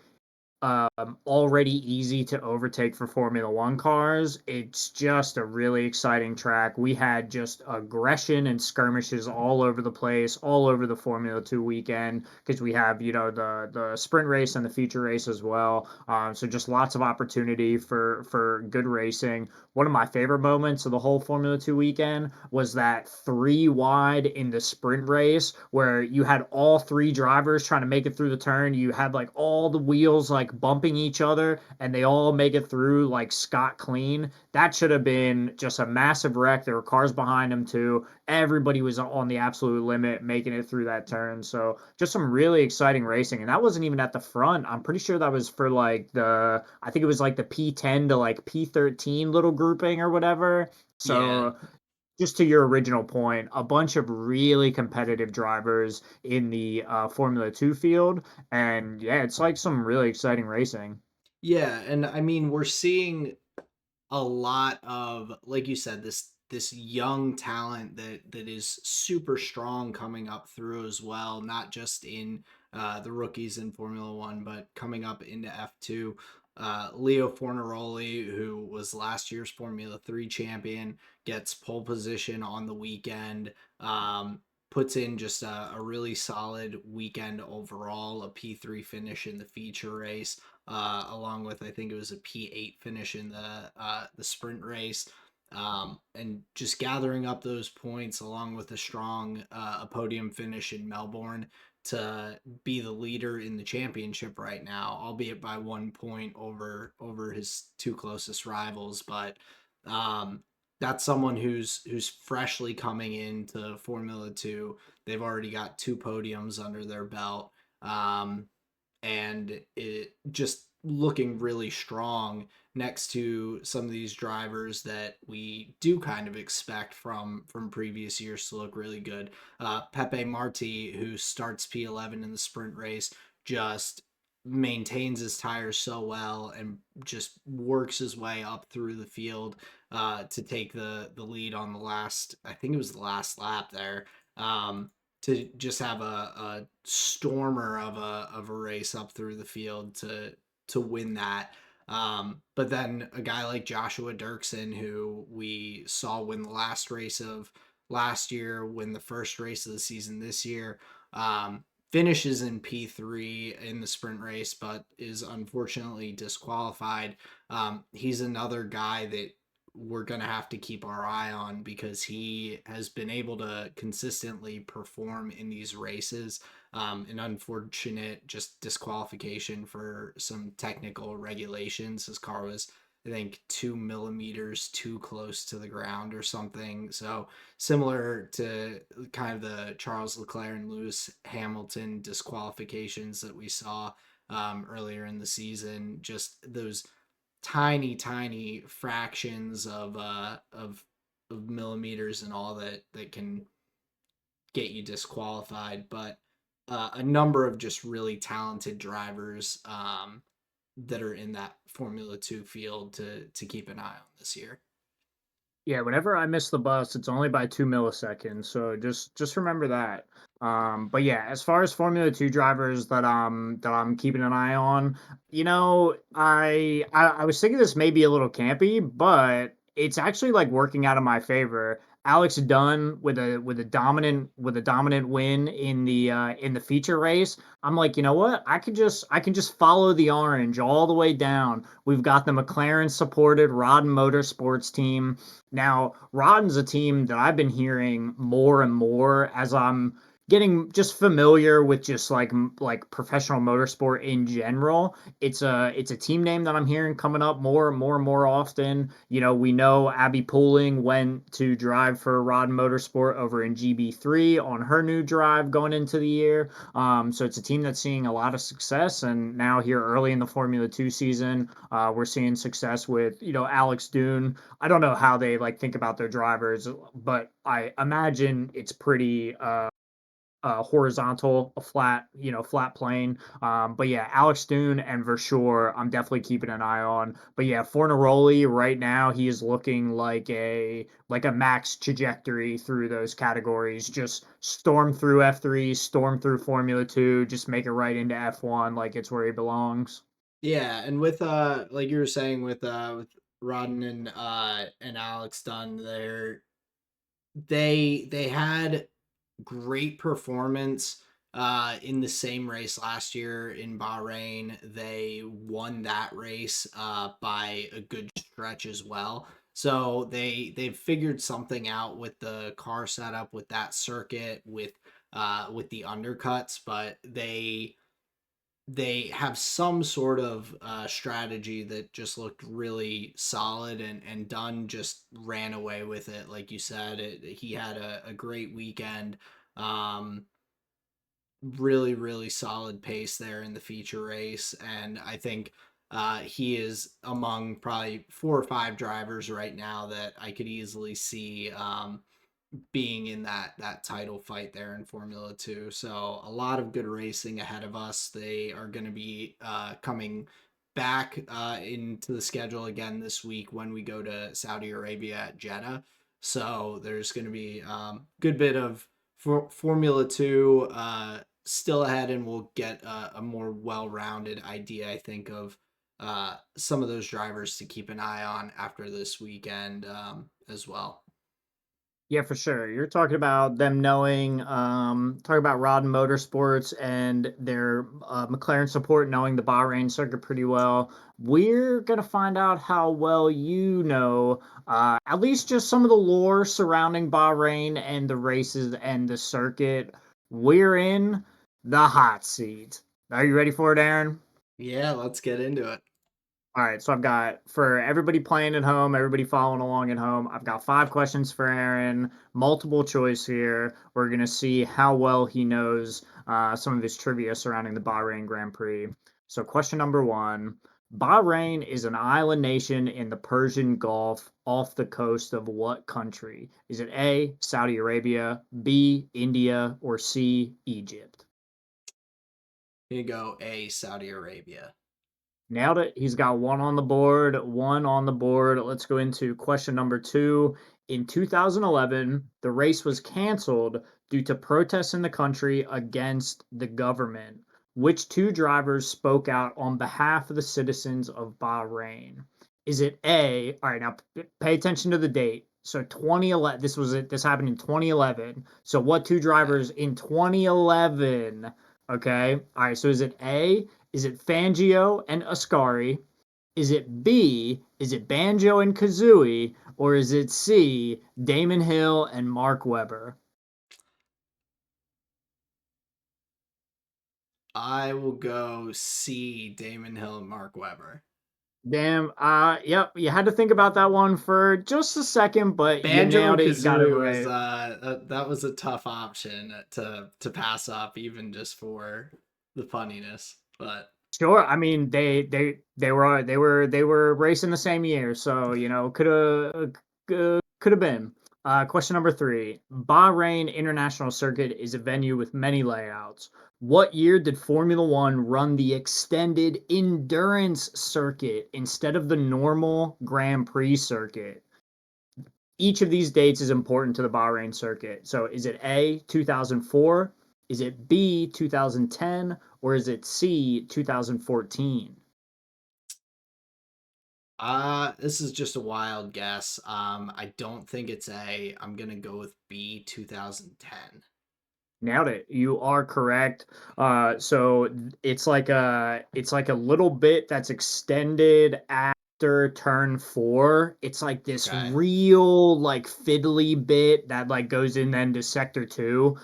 already easy to overtake for Formula One cars. It's just a really exciting track. We had just aggression and skirmishes all over the place, all over the Formula Two weekend, because we have, the sprint race and the feature race as well. So just lots of opportunity for good racing. One of my favorite moments of the whole Formula Two weekend was that three wide in the sprint race where you had all three drivers trying to make it through the turn. You had like all the wheels like bumping each other and they all make it through like scot clean. That should have been just a massive wreck. There were cars behind them too. Everybody was on the absolute limit making it through that turn. So just some really exciting racing. And that wasn't even at the front. I'm pretty sure that was for like I think it was like the P10 to like P13 little grouping or whatever. Yeah. So just to your original point, a bunch of really competitive drivers in the Formula 2 field. And yeah, it's like some really exciting racing. Yeah, and I mean we're seeing a lot of, like you said, this young talent that is super strong coming up through as well, not just in the rookies in Formula One, but coming up into F2. Leo Fornaroli, who was last year's Formula 3 champion, gets pole position on the weekend. Puts in just a really solid weekend overall, a P3 finish in the feature race, along with, I think it was a P8 finish in the sprint race. And just gathering up those points along with a podium finish in Melbourne to be the leader in the championship right now, albeit by 1 point over his two closest rivals. But um, that's someone who's freshly coming into Formula Two. They've already got two podiums under their belt. And it just looking really strong next to some of these drivers that we do kind of expect from previous years to look really good. Pepe Marti, who starts P11 in the sprint race, just maintains his tires so well and just works his way up through the field to take the lead on the last, I think it was the last lap there. To just have a stormer of a race up through the field to win that. But then a guy like Joshua Dirksen, who we saw win the last race of last year, win the first race of the season this year, finishes in P3 in the sprint race, but is unfortunately disqualified. He's another guy that we're going to have to keep our eye on because he has been able to consistently perform in these races. An unfortunate just disqualification for some technical regulations. His car was, I think, 2 millimeters too close to the ground or something. So similar to kind of the Charles Leclerc and Lewis Hamilton disqualifications that we saw earlier in the season. Just those tiny fractions of millimeters and all that can get you disqualified. But a number of just really talented drivers that are in that Formula 2 field to keep an eye on this year. Yeah, whenever I miss the bus, it's only by 2 milliseconds. So just remember that. But yeah, as far as Formula Two drivers that I'm keeping an eye on, I was thinking this may be a little campy, but it's actually like working out in my favor. Alex Dunn with a dominant win in the feature race. I'm like, you know what? I can just follow the orange all the way down. We've got the McLaren supported Rodden Motorsports team. Now, Rodden's a team that I've been hearing more and more as I'm getting just familiar with just like professional motorsport in general. It's a team name that I'm hearing coming up more often. We know Abby Pooling went to drive for Rod Motorsport over in GB3 on her new drive going into the year. So it's a team that's seeing a lot of success, and now here early in the Formula 2 season, we're seeing success with Alex Dune. I don't know how they like think about their drivers, but I imagine it's pretty horizontal, a flat plane. But yeah, Alex Dune and Versure, I'm definitely keeping an eye on. But yeah, Fornaroli right now, he is looking like a max trajectory through those categories. Just storm through F3, storm through Formula 2, just make it right into F1 like it's where he belongs. Yeah, and with like you were saying with Rodden and Alex Dunn, they had great performance in the same race last year in Bahrain. They won that race by a good stretch as well. So they've figured something out with the car setup, with that circuit, with the undercuts, but they have some sort of strategy that just looked really solid, and Dunn just ran away with it. Like you said, he had a great weekend. Um, really solid pace there in the feature race, and I think he is among probably 4 or 5 drivers right now that I could easily see being in that title fight there in Formula 2. So a lot of good racing ahead of us. They are going to be coming back into the schedule again this week when we go to Saudi Arabia at Jeddah. So there's going to be good bit of Formula 2 still ahead, and we'll get a more well-rounded idea, I think, of some of those drivers to keep an eye on after this weekend as well. Yeah, for sure. You're talking about them knowing, talking about Rod Motorsports and their McLaren support, knowing the Bahrain circuit pretty well. We're going to find out how well you know, at least just some of the lore surrounding Bahrain and the races and the circuit. We're in the hot seat. Are you ready for it, Aaron? Yeah, let's get into it. All right, so I've got for everybody playing at home, everybody following along at home, I've got 5 questions for Aaron, multiple choice here. We're going to see how well he knows some of his trivia surrounding the Bahrain Grand Prix. So, question number 1. Bahrain is an island nation in the Persian Gulf off the coast of what country? Is it A, Saudi Arabia, B, India, or C, Egypt? Here you go, A, Saudi Arabia. Nailed it. He's got one on the board. One on the board. Let's go into question number 2. In 2011, the race was canceled due to protests in the country against the government. Which 2 drivers spoke out on behalf of the citizens of Bahrain? Is it A? All right, now pay attention to the date. So 2011. This was it. This happened in 2011. So what 2 Okay. drivers in 2011? Okay. All right. So is it A? Is it Fangio and Ascari? Is it B? Is it Banjo and Kazooie? Or is it C? Damon Hill and Mark Webber? I will go C, Damon Hill and Mark Webber. Damn. Yep. You had to think about that one for just a second, but you Banjo nailed it. You got it Kazooie was right. that was a tough option to pass up, even just for the funniness. But Sure. I mean, they were racing the same year, so could have been. Question number 3. Bahrain International Circuit is a venue with many layouts. What year did Formula One run the extended endurance circuit instead of the normal Grand Prix circuit? Each of these dates is important to the Bahrain circuit. So is it A, 2004? Is it B, 2010? Or is it C, 2014? this is just a wild guess. I don't think it's A. I'm gonna go with B, 2010. Nailed it. You are correct. So it's like a little bit that's extended after turn 4. It's like this Okay. real like fiddly bit that like goes in then to sector 2.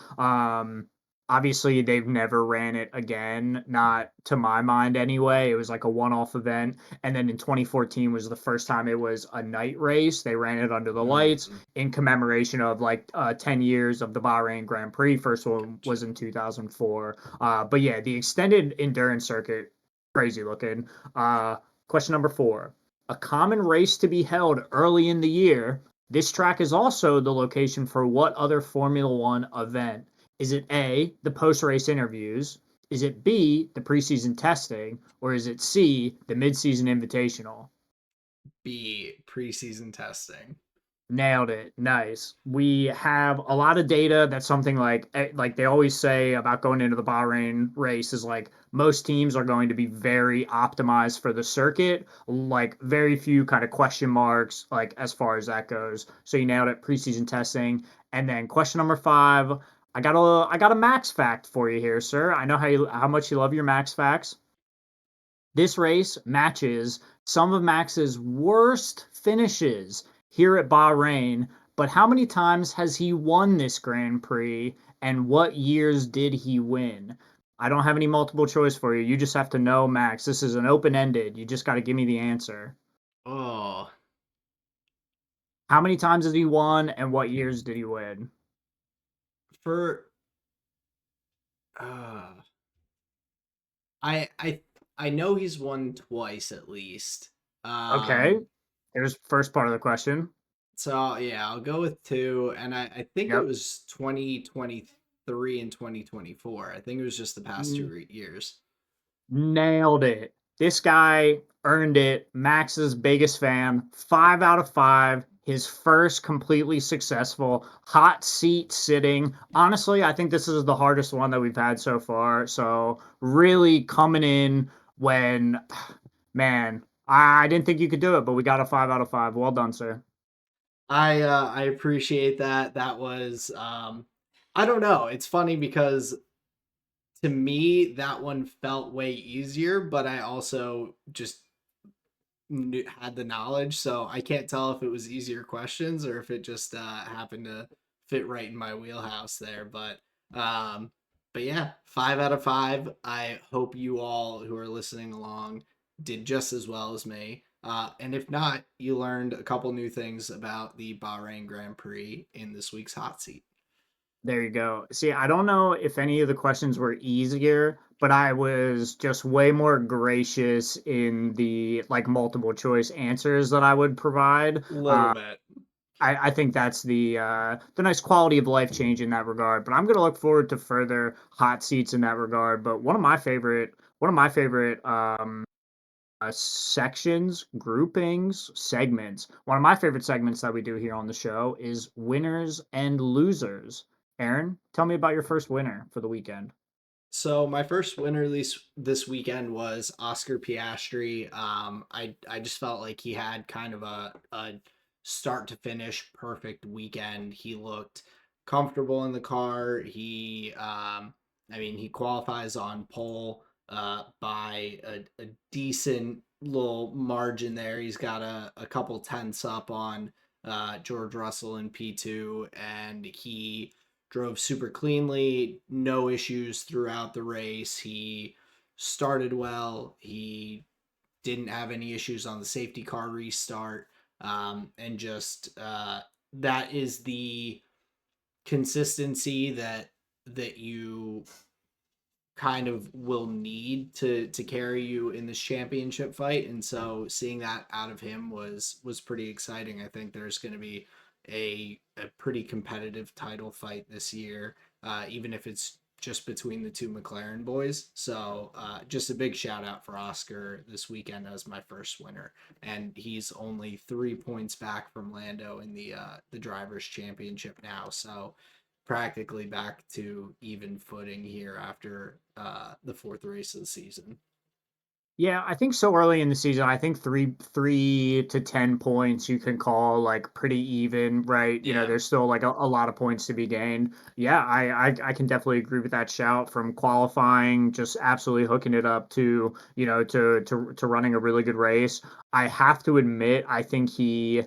Obviously, they've never ran it again, not to my mind anyway. It was like a one-off event. And then in 2014 was the first time it was a night race. They ran it under the lights Mm, in commemoration of like 10 years of the Bahrain Grand Prix. First one gotcha. was in 2004. But yeah, the extended endurance circuit, crazy looking. Question number 4. A common race to be held early in the year. This track is also the location for what other Formula One event? Is it A, the post race interviews? Is it B, the preseason testing? Or is it C, the midseason invitational? B, preseason testing. Nailed it. Nice. We have a lot of data. That's something like they always say about going into the Bahrain race is like most teams are going to be very optimized for the circuit, like very few kind of question marks like as far as that goes. So you nailed it, preseason testing. And then question number 5, I got a max fact for you here, sir. I know how much you love your max facts. This race matches some of Max's worst finishes here at Bahrain, but how many times has he won this Grand Prix and what years did he win? I don't have any multiple choice for you. You just have to know, Max. This is an open ended. You just got to give me the answer. Oh, How many times has he won and what years did he win? for uh I I know he's won twice at least. Okay. Um There's first part of the question. so yeah, I'll go with 2, and I think it Yep. was 2023 and 2024. I think it was just the past years. Nailed it. This guy earned it. Max's biggest fan. 5 out of 5. His first completely successful hot seat sitting. Honestly, I think this is the hardest one that we've had so far. So, really coming in when, man, I didn't think you could do it, but we got a 5 out of 5. Well done, sir. I appreciate that. That was I don't know. It's funny because to me that one felt way easier, but I also just had the knowledge, so I can't tell if it was easier questions or if it just happened to fit right in my wheelhouse there. Um, but yeah, 5 out of 5. I hope you all who are listening along did just as well as me. And if not, you learned a couple new things about the Bahrain Grand Prix in this week's hot seat. There you go. See, I don't know if any of the questions were easier, but I was just way more gracious in the like multiple choice answers that I would provide. Little bit. I think that's the nice quality of life change in that regard. But I'm gonna look forward to further hot seats in that regard. But one of my favorite sections, groupings, segments. One of my favorite segments that we do here on the show is winners and losers. Aaron, tell me about your first winner for the weekend. So my first winner this weekend was Oscar Piastri. I just felt like he had kind of a start to finish perfect weekend. He looked comfortable in the car. I mean, he qualifies on pole by a decent little margin there. He's got a couple tenths up on George Russell in P2, and he drove super cleanly, no issues throughout the race. He started well. He didn't have any issues on the safety car restart. And just that is the consistency that you kind of will need to carry you in this championship fight, and so seeing that out of him was pretty exciting. I think there's going to be a pretty competitive title fight this year, even if it's just between the two McLaren boys. So just a big shout out for Oscar this weekend as my first winner, and he's only 3 points back from Lando in the drivers championship now. So practically back to even footing here after the fourth race of the season. Yeah, I think so early in the season, I think three to 10 points you can call like pretty even, right? Yeah. There's still like a lot of points to be gained. Yeah, I can definitely agree with that shout from qualifying, just absolutely hooking it up to, to running a really good race. I have to admit, I think he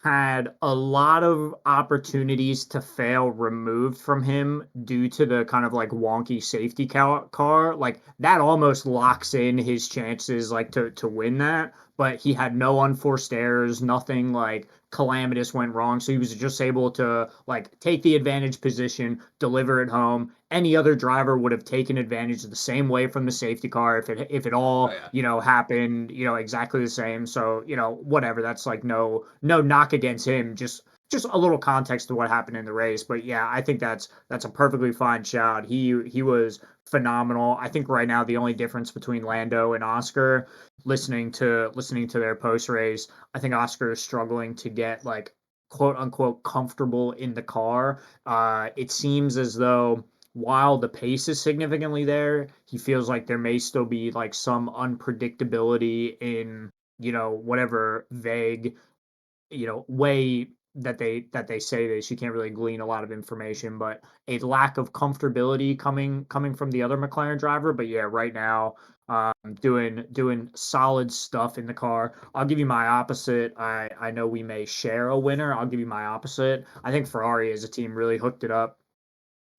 had a lot of opportunities to fail removed from him due to the kind of like wonky safety car. Like that almost locks in his chances like to win that. But he had no unforced errors, nothing like calamitous went wrong. So he was just able to like take the advantage position, deliver it home. Any other driver would have taken advantage the same way from the safety car if it Oh all, yeah. happened, exactly the same. So, whatever. That's like no knock against him. Just a little context to what happened in the race. But yeah, I think that's a perfectly fine shout. He was phenomenal. I think right now the only difference between Lando and Oscar, listening to their post race, I think Oscar is struggling to get like quote unquote comfortable in the car. It seems as though while the pace is significantly there, he feels like there may still be like some unpredictability in, whatever vague, way that they say this. You can't really glean a lot of information, but a lack of comfortability coming from the other McLaren driver. But yeah, right now, doing solid stuff in the car. I'll give you my opposite. I know we may share a winner. I'll give you my opposite. I think Ferrari as a team really hooked it up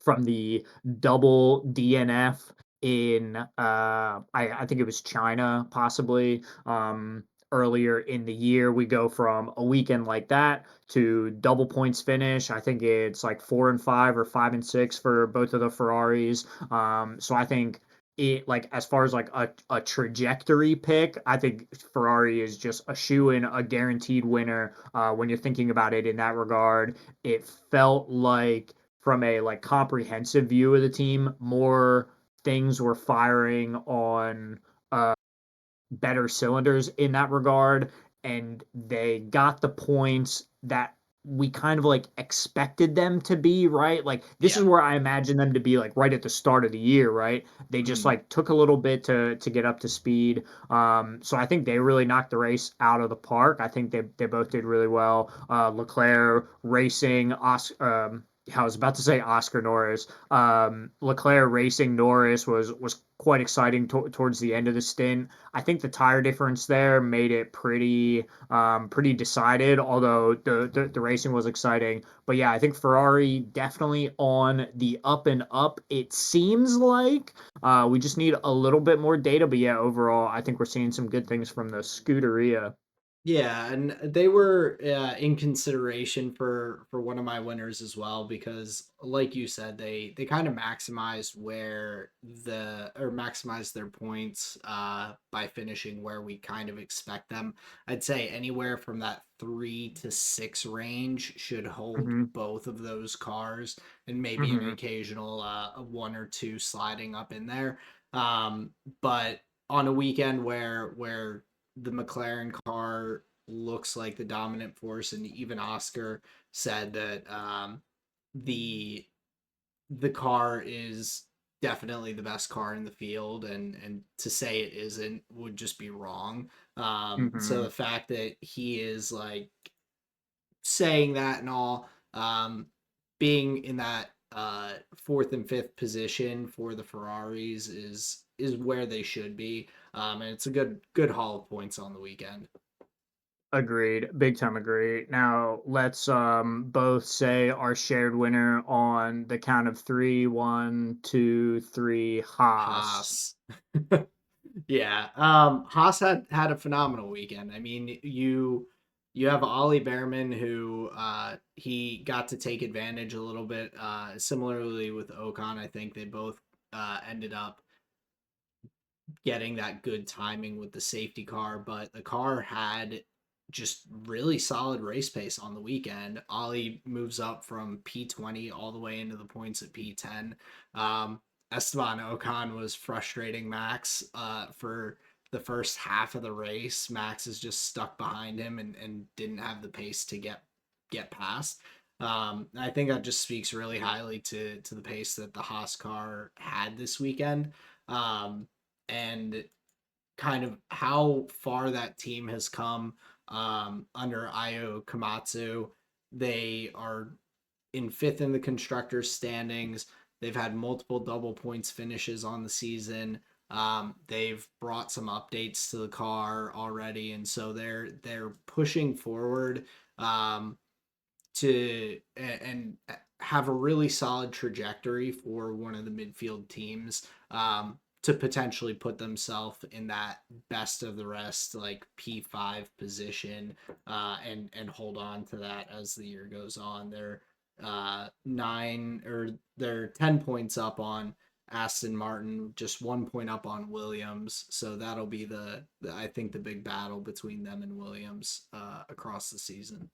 from the double DNF in I think it was China possibly earlier in the year. We go from a weekend like that to double points finish. I think it's like 4 and 5 or 5 and 6 for both of the Ferraris. So I think it like as far as like a trajectory pick, I think Ferrari is just a shoe in, a guaranteed winner. When you're thinking about it in that regard, it felt like from a like comprehensive view of the team, more things were firing on uh, better cylinders in that regard, and they got the points that we kind of like expected them to be, right? Like this is Yeah. where I imagine them to be like right at the start of the year, right? They just Mhm. like took a little bit to get up to speed. So I think they really knocked the race out of the park. I think they both did really well. Leclerc racing I was about to say Oscar Norris. Leclerc racing Norris was quite exciting towards the end of the stint. I think the tire difference there made it pretty decided, although the racing was exciting. But yeah, I think Ferrari definitely on the up and up. It seems like we just need a little bit more data. But yeah, overall, I think we're seeing some good things from the Scuderia. Yeah, and they were in consideration for one of my winners as well because, like you said, they kind of maximized maximized their points by finishing where we kind of expect them. I'd say anywhere from that 3 to 6 range should hold Hmm. both of those cars, and maybe an Hmm. occasional a one or two sliding up in there. Um, but on a weekend where the McLaren car looks like the dominant force, and even Oscar said that the the car is definitely the best car in the field, and to say it isn't would just be wrong. So Hmm. the fact that he is like saying that and all, being in that fourth and fifth position for the Ferraris is where they should be. And it's a good haul of points on the weekend. Agreed. Big time agree. Now let's both say our shared winner on the count of three. 1, 2, 3. Haas. Haas. Yeah. Haas had a phenomenal weekend. I mean, you have Ollie Behrman who he got to take advantage a little bit. Similarly with Ocon, I think they both ended up getting that good timing with the safety car, but the car had just really solid race pace on the weekend. Ollie moves up from P20 all the way into the points at P10. Esteban Ocon was frustrating Max for the first half of the race. Max is just stuck behind him and didn't have the pace to get past. I think that just speaks really highly to the pace that the Haas car had this weekend. Um, and kind of how far that team has come under Io Komatsu. They are in fifth in the constructors standings. They've had multiple double points finishes on the season. They've brought some updates to the car already, and so they're pushing forward um, and have a really solid trajectory for one of the midfield teams, to potentially put themselves in that best of the rest, like P5 position, and hold on to that as the year goes on. They're 10 points up on Aston Martin, just 1 point up on Williams. So that'll be I think the big battle between them and Williams across the season.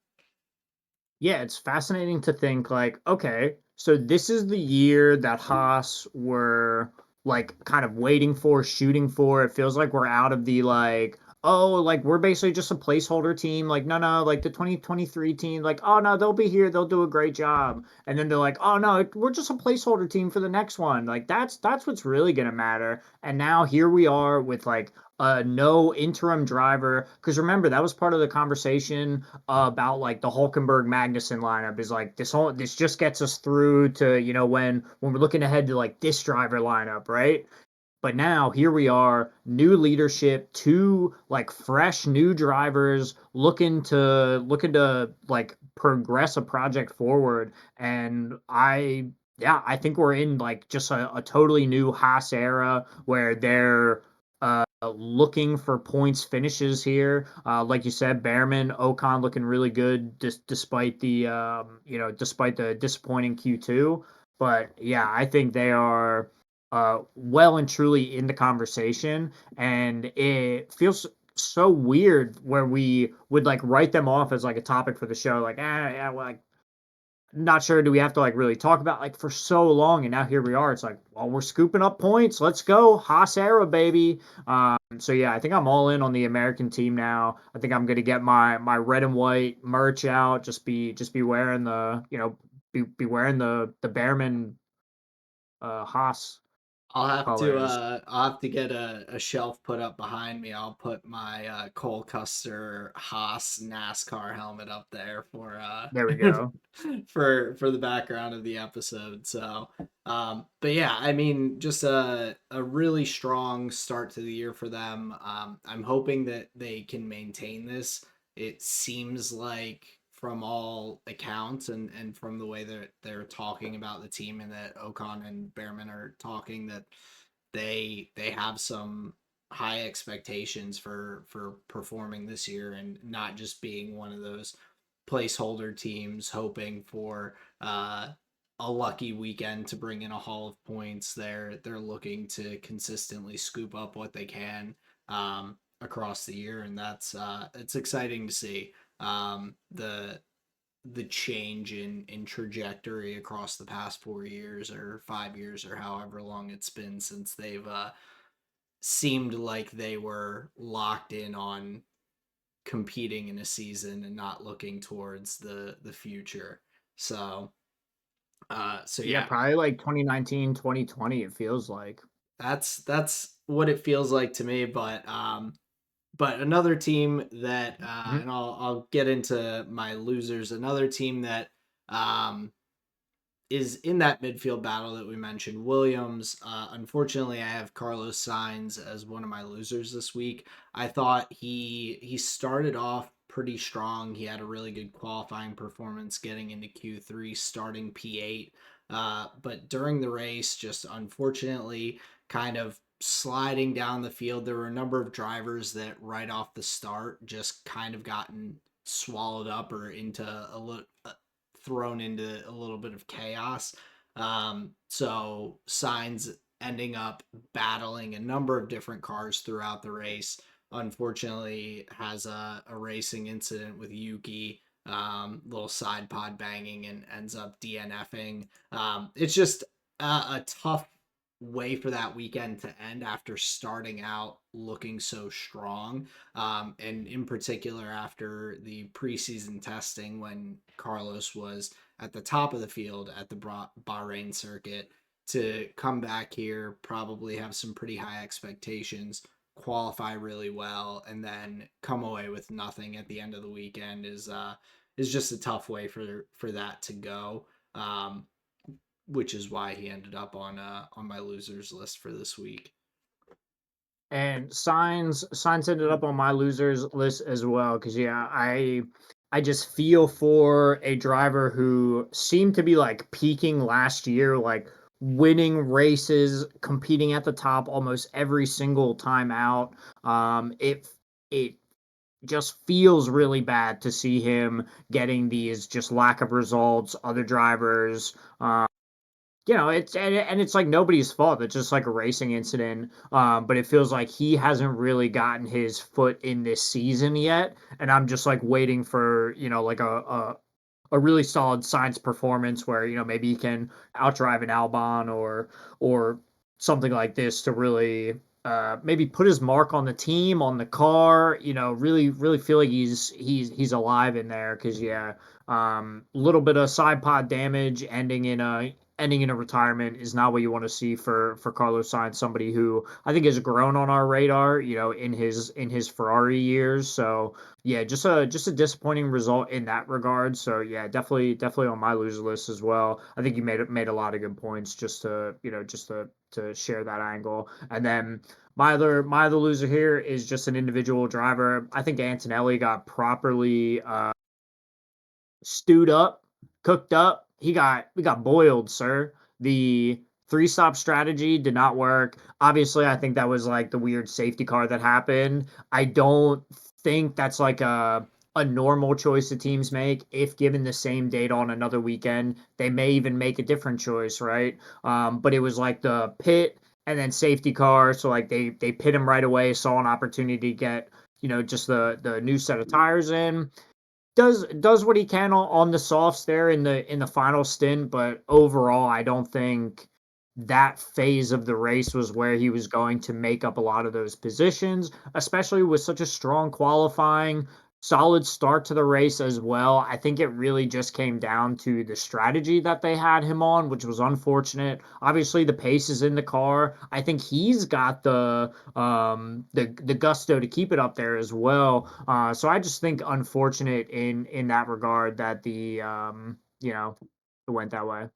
Yeah, it's fascinating to think like, okay, so this is the year that Haas were like kind of waiting for, shooting for. It feels like we're out of the like, oh, like we're basically just a placeholder team. Like, no, no, like the 2023 team, like, oh no, they'll be here, they'll do a great job. And then they're like, oh no, we're just a placeholder team for the next one. Like that's what's really gonna matter. And now here we are with like no interim driver. Because remember, that was part of the conversation about like the Hulkenberg Magnussen lineup is like this just gets us through to when we're looking ahead to like this driver lineup, right? But now here we are, new leadership, two like fresh new drivers looking to like progress a project forward, and I think we're in like just a totally new Haas era where they're looking for points finishes here. Like you said, Behrman, Ocon looking really good despite despite the disappointing Q2. But yeah, I think they are well and truly in the conversation, and it feels so weird where we would like write them off as like a topic for the show, like yeah, well, like not sure do we have to like really talk about like for so long, and now here we are. It's like, well, we're scooping up points. Let's go, Haas era, baby. So yeah, I think I'm all in on the American team now. I think I'm gonna get my red and white merch out. Just be wearing be wearing the Behrman Haas colors. I'll have to get a shelf put up behind me. I'll put my Cole Custer Haas NASCAR helmet up there for There we go. for the background of the episode. So but yeah, I mean, just a really strong start to the year for them. I'm hoping that they can maintain this. It seems like from all accounts and from the way that they're talking about the team and that Ocon and Behrman are talking, that they have some high expectations for performing this year and not just being one of those placeholder teams hoping for a lucky weekend to bring in a haul of points. They're looking to consistently scoop up what they can across the year, and that's it's exciting to see the change in trajectory across the past 4 years or 5 years or however long it's been since they've seemed like they were locked in on competing in a season and not looking towards the future. So Yeah, yeah, probably like 2019, 2020, it feels like. that's what it feels like to me. But another team that Mhm. and I'll get into my losers. Another team that um is in that midfield battle that we mentioned. Williams. Unfortunately, I have Carlos Sainz as one of my losers this week. I thought he started off pretty strong. He had a really good qualifying performance getting into Q3, starting P8. But during the race, just unfortunately, kind of sliding down the field, there were a number of drivers that right off the start just kind of gotten swallowed up or into a little thrown into a little bit of chaos. So Signs ending up battling a number of different cars throughout the race. Unfortunately, has a racing incident with Yuki, little side pod banging, and ends up DNFing. It's just a tough way for that weekend to end after starting out looking so strong. And in particular, after the preseason testing, when Carlos was at the top of the field at the Bahrain circuit, to come back here, probably have some pretty high expectations, qualify really well, and then come away with nothing at the end of the weekend is just a tough way for that to go. Which is why he ended up on my losers list for this week. And signs ended up on my losers list as well because yeah, I just feel for a driver who seemed to be like peaking last year, like winning races, competing at the top almost every single time out. It just feels really bad to see him getting these just lack of results. Other drivers, and it's like nobody's fault. It's just like a racing incident. But it feels like he hasn't really gotten his foot in this season yet, and I'm just like waiting for like a really solid science performance where maybe he can outdrive an Albon or something like this to really maybe put his mark on the team, on the car. Really feel like he's alive in there because little bit of side pod damage ending in a retirement is not what you want to see for Carlos Sainz, somebody who I think has grown on our radar, in his Ferrari years. So yeah, just a disappointing result in that regard. So yeah, definitely on my loser list as well. I think you made a lot of good points just to share that angle. And then my other loser here is just an individual driver. I think Antonelli got properly stewed up, cooked up. We got boiled, sir. The three-stop strategy did not work. Obviously, I think that was like the weird safety car that happened. I don't think that's like a normal choice the teams make. If given the same data on another weekend, they may even make a different choice, right? But it was like the pit and then safety car. So like they pit him right away, saw an opportunity to get just the new set of tires in, does what he can on the softs there in the final stint, but overall, I don't think that phase of the race was where he was going to make up a lot of those positions, especially with such a strong qualifying, solid start to the race as well. I think it really just came down to the strategy that they had him on, which was unfortunate. Obviously, the pace is in the car. I think he's got the gusto to keep it up there as well. So I just think unfortunate in that regard that it went that way.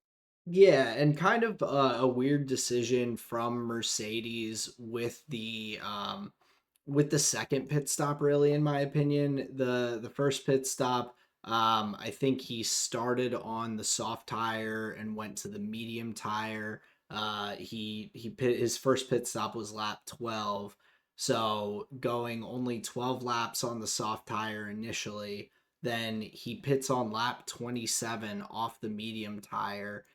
Yeah, and kind of a weird decision from Mercedes with the second pit stop, really, in my opinion. The first pit stop, I think he started on the soft tire and went to the medium tire. His first pit stop was lap 12, so going only 12 laps on the soft tire initially. Then he pits on lap 27 off the medium tire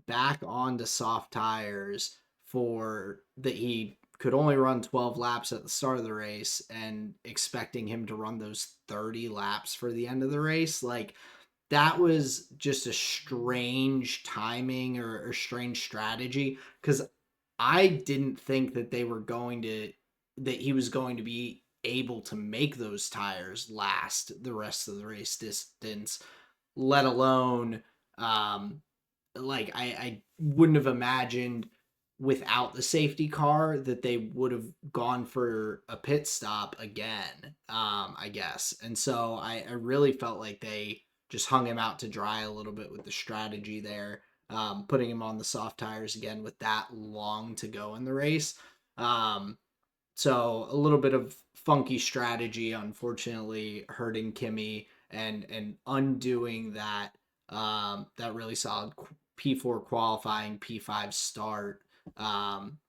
back onto soft tires for that he could only run 12 laps at the start of the race and expecting him to run those 30 laps for the end of the race. Like, that was just a strange timing or strange strategy because I didn't think that that he was going to be able to make those tires last the rest of the race distance, let alone um I wouldn't have imagined without the safety car that they would have gone for a pit stop again, I guess. And so I really felt like they just hung him out to dry a little bit with the strategy there, putting him on the soft tires again with that long to go in the race. Um, so a little bit of funky strategy, unfortunately, hurting Kimmy and undoing that really solid P4 qualifying P5 start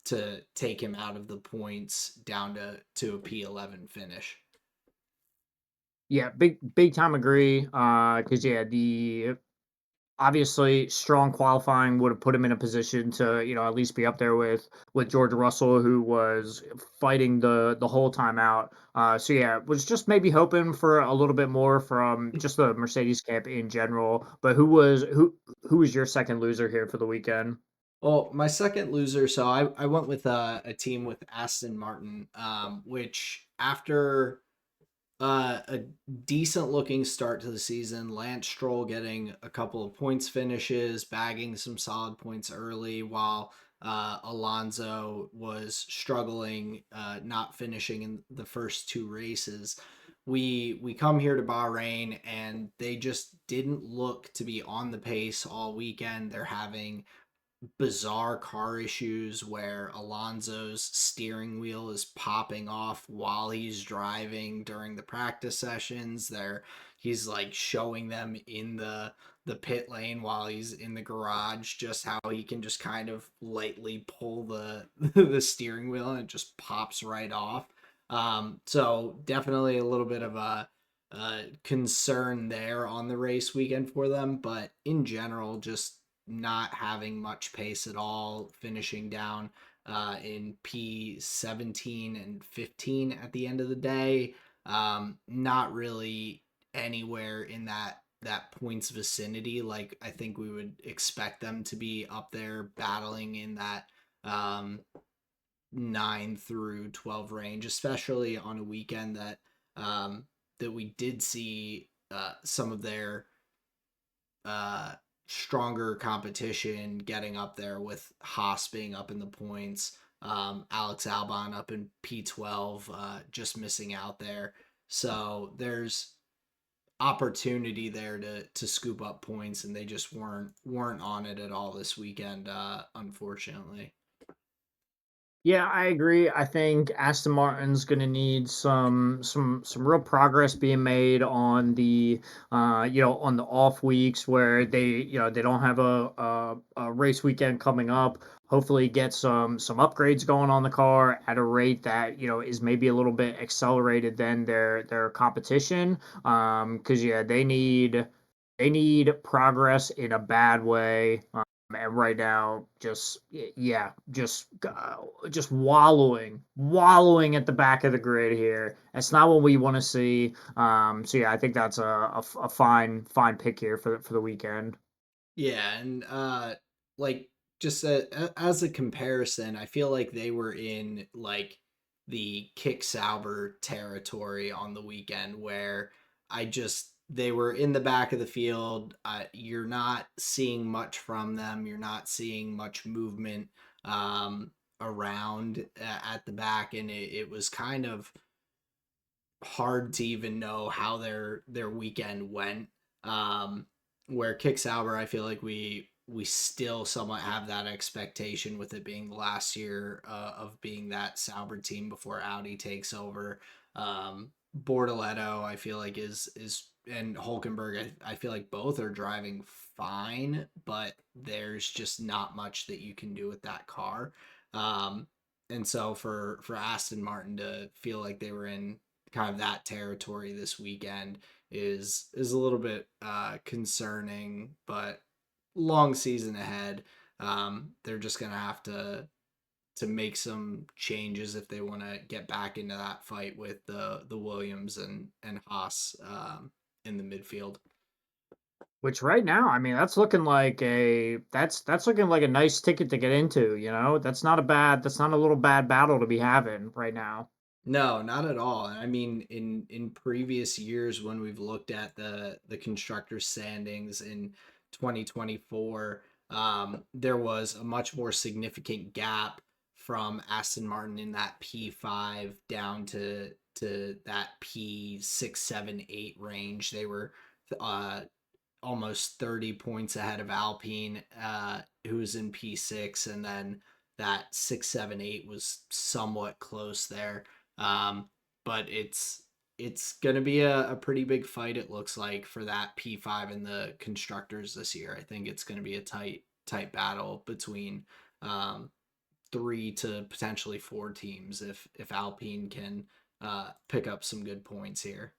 to take him out of the points down to a P11 finish. Yeah, big time agree. Because the obviously strong qualifying would have put him in a position to at least be up there with George Russell, who was fighting the whole time out. So yeah, was just maybe hoping for a little bit more from just the Mercedes camp in general. But who was your second loser here for the weekend? Well, my second loser, so I went with a team with Aston Martin, which after a decent looking start to the season. Lance Stroll getting a couple of points finishes, bagging some solid points early, while Alonso was struggling, not finishing in the first two races. We come here to Bahrain and they just didn't look to be on the pace all weekend. They're having bizarre car issues where Alonso's steering wheel is popping off while he's driving during the practice sessions. He's like showing them in the pit lane while he's in the garage just how he can just kind of lightly pull the the steering wheel and it just pops right off. So definitely a little bit of a concern there on the race weekend for them, but in general, just not having much pace at all, finishing down in P17 and 15 at the end of the day. Not really anywhere in that points vicinity like I think we would expect them to be up there battling in that um, 9 through 12 range, especially on a weekend um, that we did see some of their uh, stronger competition getting up there with Haas being up in the points, Alex Albon up in P12, just missing out there. So there's opportunity there to scoop up points, and they just weren't on it at all this weekend, unfortunately. Yeah, I agree. I think Aston Martin's going to need some real progress being made on the on the off weeks where they don't have a race weekend coming up. Hopefully get some upgrades going on the car at a rate that is maybe a little bit accelerated than their competition. Because yeah, they need progress in a bad way. And right now, just wallowing at the back of the grid here. That's not what we want to see. So yeah, I think that's a fine pick here for the weekend. Yeah, and like just as a comparison, I feel like they were in like the Kick Sauber territory on the weekend where they were in the back of the field. You're not seeing much from them. You're not seeing much movement around at the back, and it was kind of hard to even know how their weekend went. Um, where Kick Sauber, I feel like we still somewhat have that expectation with it being the last year of being that Sauber team before Audi takes over. Bortoletto, I feel like is and Hulkenberg, I feel like both are driving fine, but there's just not much that you can do with that car. Um, and so for Aston Martin to feel like they were in kind of that territory this weekend is a little bit concerning, but long season ahead. They're just gonna have to make some changes if they want to get back into that fight with the Williams and Haas in the midfield. Which right now, I mean, that's looking like a nice ticket to get into. That's not a little bad battle to be having right now. No, not at all. I mean, in previous years when we've looked at the constructors standings in 2024, there was a much more significant gap from Aston Martin in that P5 down to that P6, 7, 8 range. They were uh almost 30 points ahead of Alpine, who was in P6, and then that 6, 7, 8 was somewhat close there. Um, but it's gonna be a pretty big fight, it looks like, for that P5 in the constructors this year. I think it's gonna be a tight battle between um, three to potentially four teams if Alpine can pick up some good points here.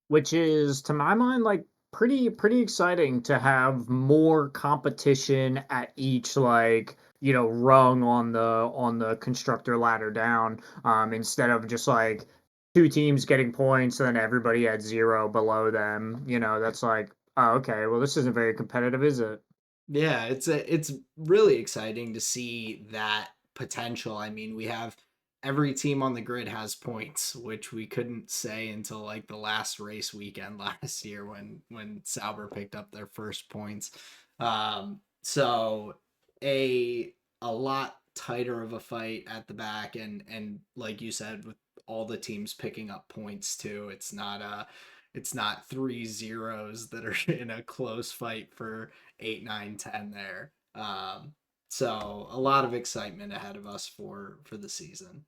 Which is, to my mind, like pretty exciting to have more competition at each rung on the constructor ladder down, instead of just like two teams getting points and then everybody at zero below them. That's like, oh, okay, well, this isn't very competitive, is it? Yeah, it's really exciting to see that potential. I mean, we have every team on the grid has points, which we couldn't say until like the last race weekend last year when Sauber picked up their first points. So a lot tighter of a fight at the back, and like you said, with all the teams picking up points too, it's not 3 zeros that are in a close fight for 8, 9, 10 there. So a lot of excitement ahead of us for the season.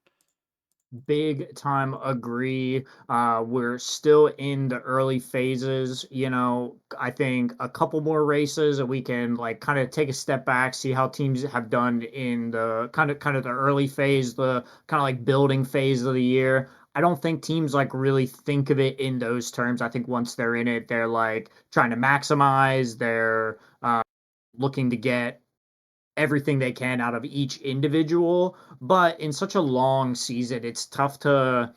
Big time agree. We're still in the early phases. I think a couple more races and we can like kind of take a step back, see how teams have done in the kind of the early phase, the kind of like building phase of the year. I don't think teams like really think of it in those terms. I think once they're in it, they're like trying to maximize. They're looking to get everything they can out of each individual. But in such a long season, it's tough to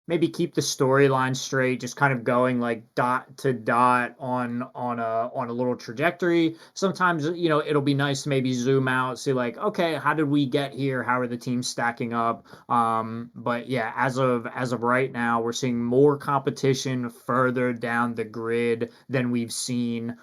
maybe keep the storyline straight, just kind of going like dot to dot on a little trajectory. Sometimes it'll be nice to maybe zoom out, see like, okay, how did we get here? How are the teams stacking up? But yeah, as of right now, we're seeing more competition further down the grid than we've seen.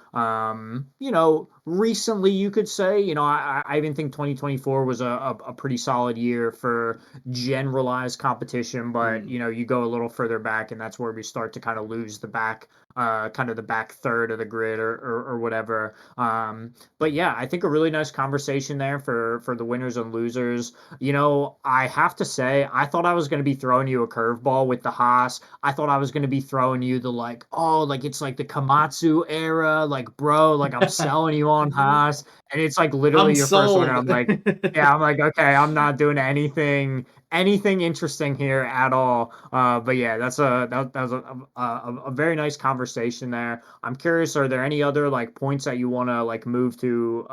Recently, you could say, I even think 2024 was a pretty solid year for generalized competition, but Mm. you go a little further back, and that's where we start to kind of lose the back, kind of the back third of the grid or whatever. But yeah, I think a really nice conversation there for the winners and losers. I have to say, I thought I was going to be throwing you a curveball with the Haas. I thought I was going to be throwing you the like, oh, like it's like the Komatsu era, like bro, like I'm selling you on Haas, and it's like I'm literally your first winner. sold. I'm like, yeah, I'm like, okay, I'm not doing anything interesting here at all. But yeah, that was a very nice conversation there. I'm curious, are there any other like points that you want to like move to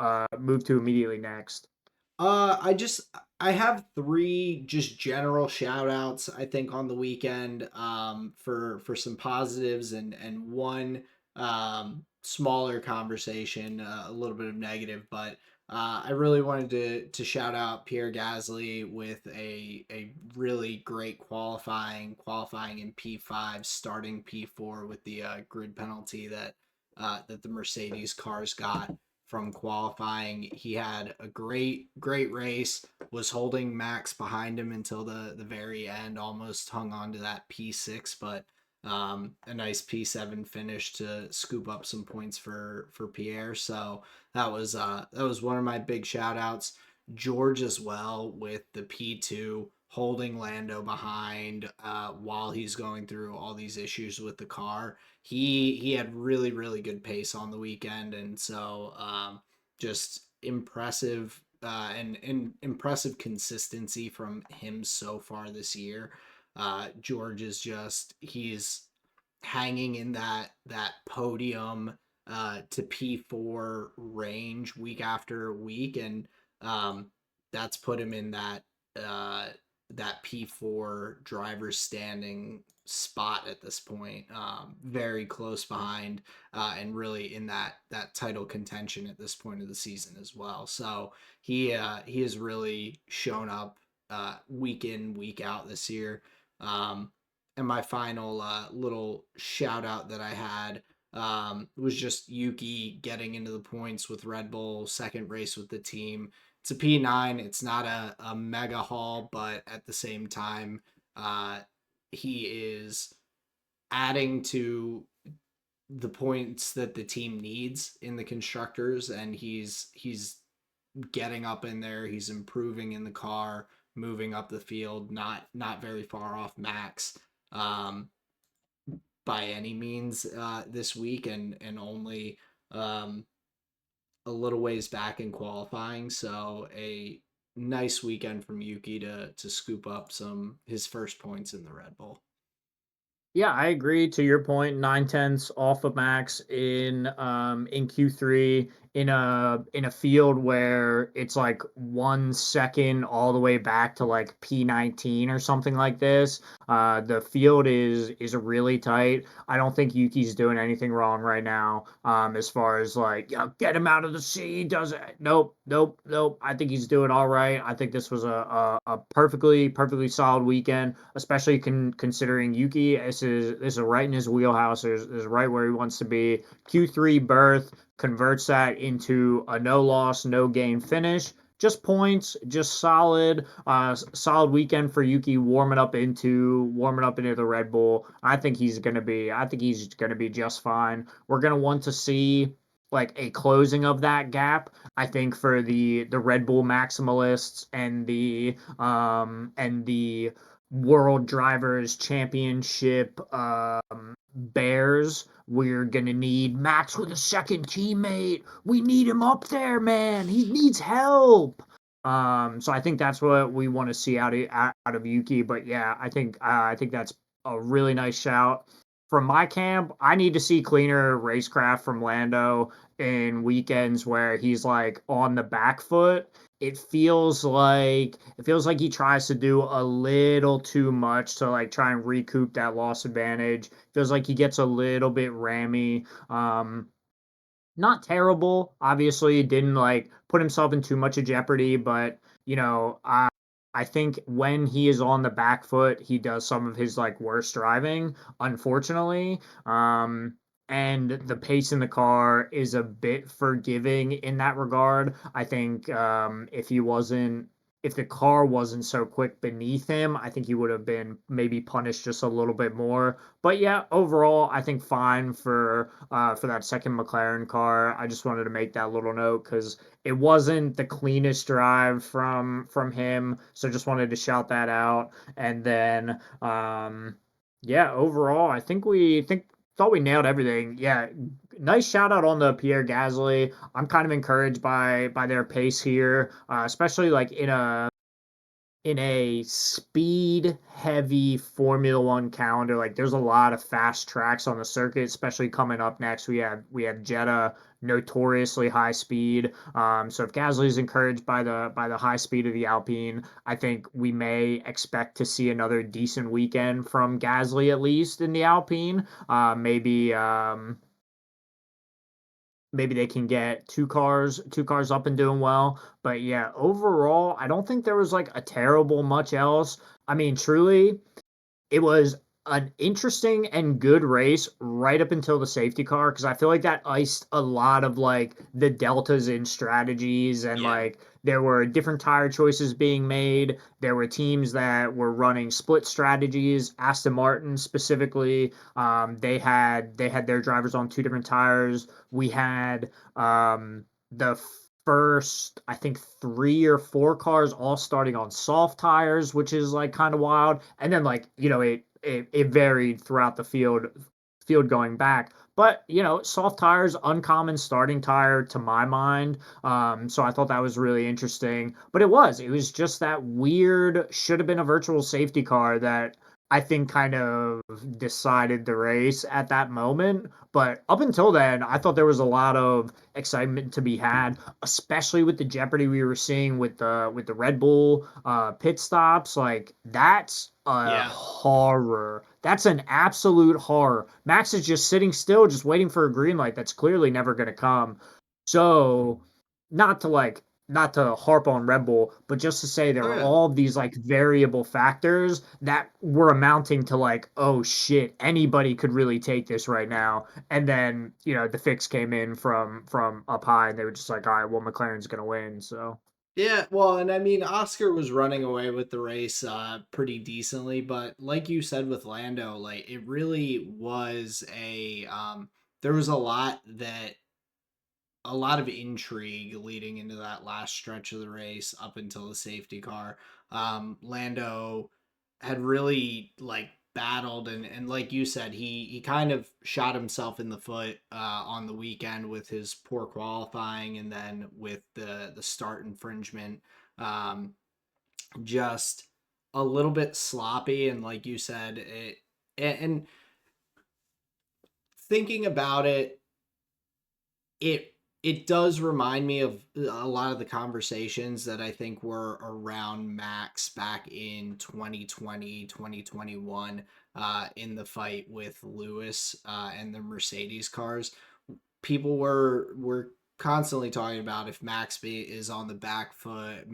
immediately next? I have three just general shout outs, I think, on the weekend, for some positives and one smaller conversation, a little bit of negative, but I really wanted to shout out Pierre Gasly with a really great qualifying in P5, starting P4 with the grid penalty that the Mercedes cars got from qualifying. He had a great race, was holding Max behind him until the very end, almost hung on to that P6, but a nice P7 finish to scoop up some points for Pierre. So that was one of my big shout outs. George as well with the P2 holding Lando behind while he's going through all these issues with the car. He had really good pace on the weekend, and so just impressive and impressive consistency from him so far this year. George is just he's hanging in that podium to P4 range week after week, and um, that's put him in uh, that P4 driver's standing spot at this point, very close behind, and really in that title contention at this point of the season as well. So he has really shown up week in week out this year. Um, and my final little shout out that I had was just Yuki getting into the points with Red Bull, second race with the team. It's a P9. It's not a mega haul, but at the same time, uh, he is adding to the points that the team needs in the constructors, and he's getting up in there. He's improving in the car, moving up the field, not very far off Max. Um, by any means this week, and only um, a little ways back in qualifying. So a nice weekend from Yuki to scoop up some his first points in the Red Bull. Yeah, I agree to your point. 9/10 off of max in Q3 in a field where it's like 1 second all the way back to like P19 or something like this. The field is really tight. I don't think Yuki's doing anything wrong right now. As far as like, get him out of the sea. Does it? Nope, nope, nope. I think he's doing all right. I think this was a perfectly solid weekend, especially considering Yuki. This is right in his wheelhouse. This is right where he wants to be. Q3 berth converts that into a no loss, no gain finish. Just points, just solid weekend for Yuki warming up into the Red Bull. I think he's gonna be just fine. We're gonna want to see like a closing of that gap. I think for the Red Bull maximalists and the World Drivers Championship bears, we're gonna need Max with a second teammate. We need him up there, man. He needs help. So I think that's what we want to see out of Yuki. But yeah, I think that's a really nice shout. From my camp, I need to see cleaner racecraft from Lando in weekends where he's like on the back foot. It feels like he tries to do a little too much to like try and recoup that loss advantage. Feels like he gets a little bit rammy. Not terrible. Obviously, didn't like put himself in too much of jeopardy, but I think when he is on the back foot, he does some of his like worst driving, unfortunately. And the pace in the car is a bit forgiving in that regard. I think if the car wasn't so quick beneath him, I think he would have been maybe punished just a little bit more. But yeah, overall, I think fine for that second McLaren car. I just wanted to make that little note because it wasn't the cleanest drive from him, so just wanted to shout that out. And then, yeah, overall, I think we think thought we nailed everything. Yeah, nice shout out on the Pierre Gasly. I'm kind of encouraged by their pace here, especially like in a speed heavy Formula One calendar. Like there's a lot of fast tracks on the circuit, especially coming up next. We have Jeddah, notoriously high speed. So if Gasly's encouraged by the high speed of the Alpine, I think we may expect to see another decent weekend from Gasly at least in the Alpine. Maybe they can get two cars up and doing well. But yeah, overall, I don't think there was like a terrible much else. I mean, truly, it was an interesting and good race right up until the safety car because I feel like that iced a lot of like the deltas in strategies and Yeah. like there were different tire choices being made. There were teams that were running split strategies. Aston Martin specifically, they had their drivers on two different tires. We had the first, I think, three or four cars all starting on soft tires, which is like kind of wild. And then like, it varied throughout the field going back. But soft tires, uncommon starting tire to my mind. So I thought that was really interesting. But it was just that weird, should have been a virtual safety car that I think kind of decided the race at that moment. But up until then, I thought there was a lot of excitement to be had, especially with the jeopardy we were seeing with the Red Bull pit stops. Like that's a Yeah. horror. That's an absolute horror. Max is just sitting still, just waiting for a green light that's clearly never going to come. So, not to harp on Red Bull, but just to say there Oh are yeah. all of these like variable factors that were amounting to like, oh shit, anybody could really take this right now. And then, the fix came in from up high and they were just like, all right, well, McLaren's gonna win. So Yeah, well, and I mean, Oscar was running away with the race pretty decently, but like you said with Lando, like it really was there was a lot of intrigue leading into that last stretch of the race up until the safety car. Lando had really like battled and like you said, he kind of shot himself in the foot on the weekend with his poor qualifying and then with the start infringement. Um, just a little bit sloppy and like you said, and thinking about it, it it does remind me of a lot of the conversations that I think were around Max back in 2020, 2021, in the fight with Lewis and the Mercedes cars. People were constantly talking about if is on the back foot,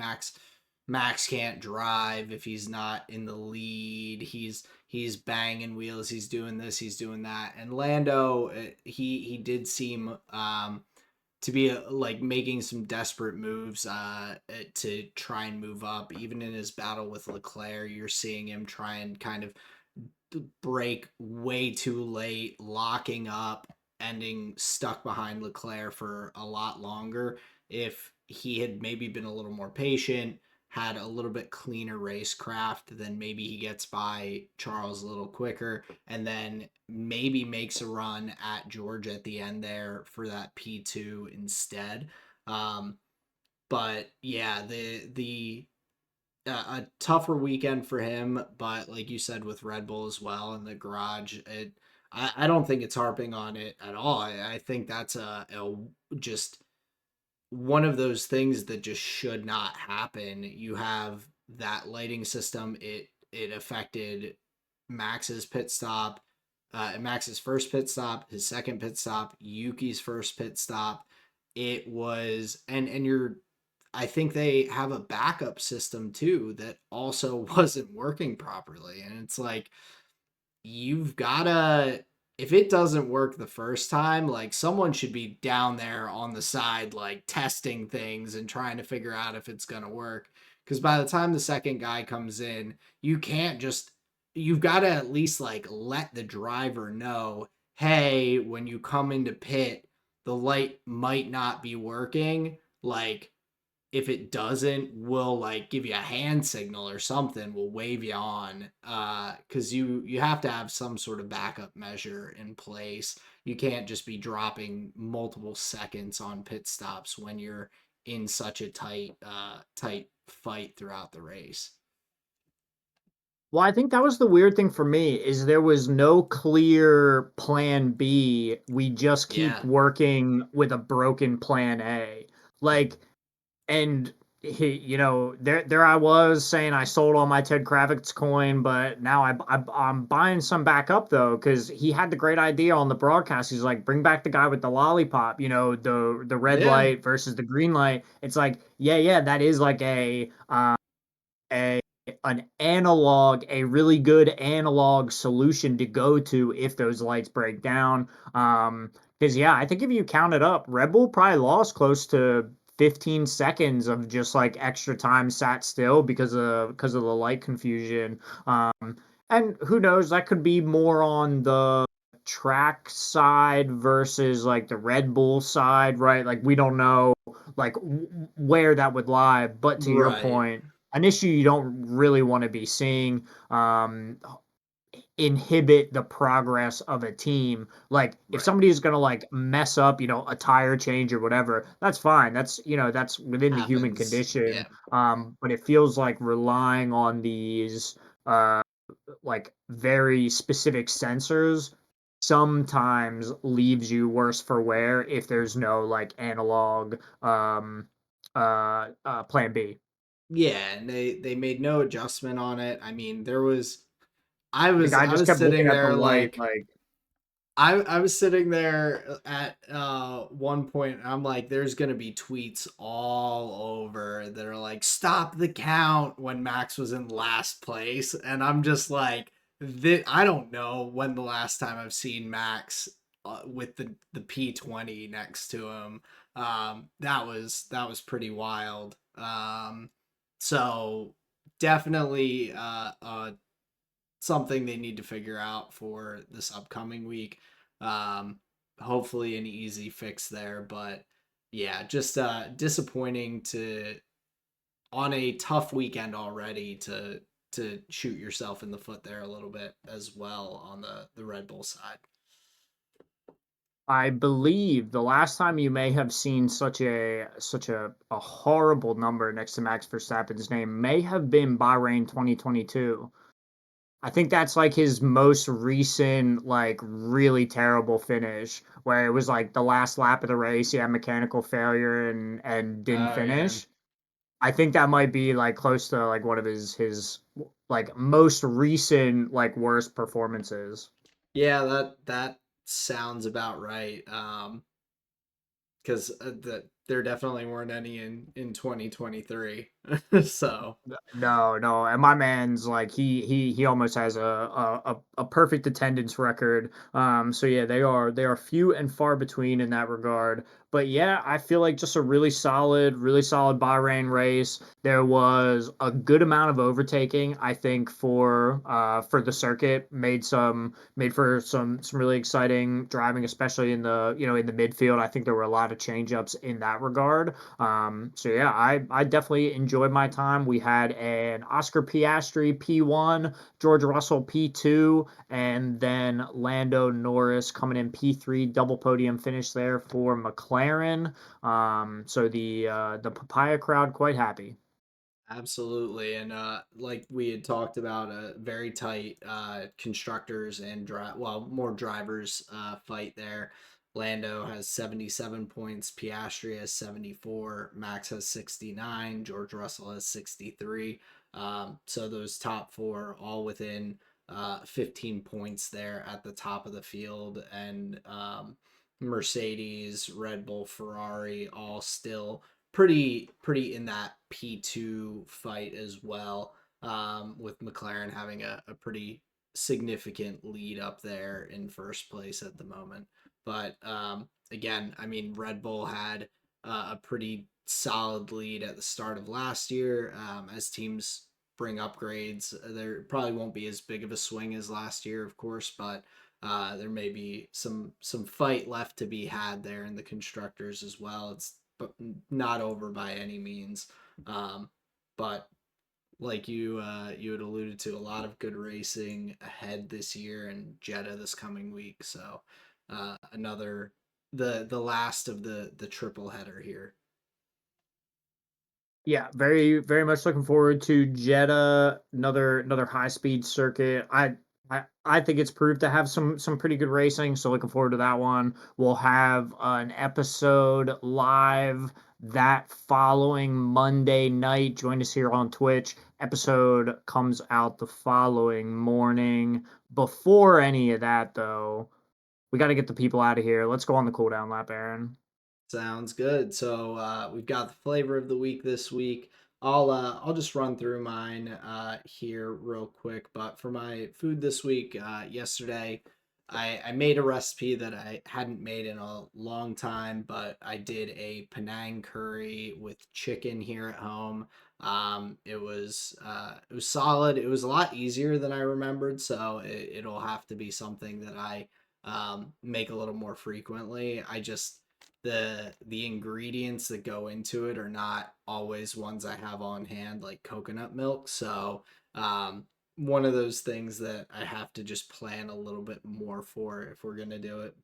Max can't drive if he's not in the lead. He's banging wheels. He's doing this. He's doing that. And Lando, he did seem to be like making some desperate moves to try and move up. Even in his battle with Leclerc, you're seeing him try and kind of break way too late, locking up. ending stuck behind Leclerc for a lot longer if he had maybe been a little more patient, had a little bit cleaner racecraft, then maybe he gets by Charles a little quicker, and then maybe makes a run at Georgia at the end there for that P2 instead. But yeah, the a tougher weekend for him, but like you said with Red Bull as well in the garage, I don't think it's harping on it at all. I think that's a just one of those things that just should not happen. You have that lighting system. It affected Max's pit stop, Max's first pit stop, his second pit stop, Yuki's first pit stop. It was and you're I think they have a backup system too that also wasn't working properly. And it's like you've gotta if it doesn't work the first time, like someone should be down there on the side, like testing things and trying to figure out if it's gonna work. Because by the time the second guy comes in, you can't just you've got to at least like let the driver know, hey, when you come into pit, the light might not be working. Like if it doesn't, we'll like give you a hand signal or something. We'll wave you on. Because you have to have some sort of backup measure in place. You can't just be dropping multiple seconds on pit stops when you're in such a tight fight throughout the race. Well, I think that was the weird thing for me is there was no clear plan B. We just keep Yeah. working with a broken plan A. Like, and there I was saying I sold all my Ted Kravitz coin, but now I'm buying some back up though because he had the great idea on the broadcast. He's like, bring back the guy with the lollipop, the red Yeah. light versus the green light. It's like, yeah, that is like a an analog, a really good analog solution to go to if those lights break down. Because yeah, I think if you count it up, Red Bull probably lost close to 15 seconds of just like extra time sat still because of the light confusion. And who knows, that could be more on the track side versus like the Red Bull side, right? Like we don't know like where that would lie, but to your Right. point, an issue you don't really want to be seeing inhibit the progress of a team. Like if Right. somebody is going to like mess up, a tire change or whatever, that's fine. That's within the human Happens. Yeah. condition. But it feels like relying on these like very specific sensors sometimes leaves you worse for wear if there's no like analog plan B. Yeah, and they made no adjustment on it. I mean, The guy I just was kept looking sitting at the there light like like I was sitting there at one point and I'm like there's going to be tweets all over that are like stop the count when Max was in last place and I'm just like I don't know when the last time I've seen Max with the P20 next to him. That was pretty wild. So definitely something they need to figure out for this upcoming week. Um, Hopefully an easy fix there, but yeah, just disappointing to on a tough weekend already to shoot yourself in the foot there a little bit as well on the Red Bull side. I believe the last time you may have seen such a horrible number next to Max Verstappen's name may have been Bahrain 2022. I think that's like his most recent like really terrible finish where it was like the last lap of the race he had mechanical failure and didn't Oh yeah. finish. I think that might be like close to like one of his like most recent like worst performances. Yeah, that sounds about right. Because the there definitely weren't any in 2023. So No, and my man's like he almost has a perfect attendance record. So yeah, they are few and far between in that regard. But yeah, I feel like just a really solid Bahrain race. There was a good amount of overtaking, I think, for the circuit. Made for some really exciting driving, especially in the in the midfield. I think there were a lot of change ups in that regard. So yeah, I definitely enjoyed my time. We had an Oscar Piastri P1, George Russell P2, and then Lando Norris coming in P3, double podium finish there for McLaren. So the papaya crowd quite happy. absolutely, and like we had talked about, a very tight constructors and more drivers fight there. Lando has 77 points, Piastri has 74, Max has 69, George Russell has 63. So those top four all within 15 points there at the top of the field, and Mercedes, Red Bull, Ferrari all still pretty in that P2 fight as well, with McLaren having a pretty significant lead up there in first place at the moment. But again, I mean, Red Bull had a pretty solid lead at the start of last year. As teams bring upgrades, there probably won't be as big of a swing as last year, of course, but there may be some fight left to be had there in the constructors as well. It's but not over by any means. But like you had alluded to, a lot of good racing ahead this year and Jeddah this coming week. So another the last of the triple header here. Yeah, very much looking forward to Jeddah, another high speed circuit. I think it's proved to have some pretty good racing, so looking forward to that one. We'll have an episode live that following Monday night. Join us here on Twitch. Episode comes out the following morning. Before any of that, though, we got to get the people out of here. Let's go on the cooldown lap, Aaron. Sounds good. So we've got the flavor of the week this week. I'll just run through mine here real quick. But for my food this week, yesterday I made a recipe that I hadn't made in a long time, but I did a Penang curry with chicken here at home. It was solid. It was a lot easier than I remembered, so it'll have to be something that I make a little more frequently. I just the ingredients that go into it are not always ones I have on hand, like coconut milk. So one of those things that I have to just plan a little bit more for if we're gonna do it.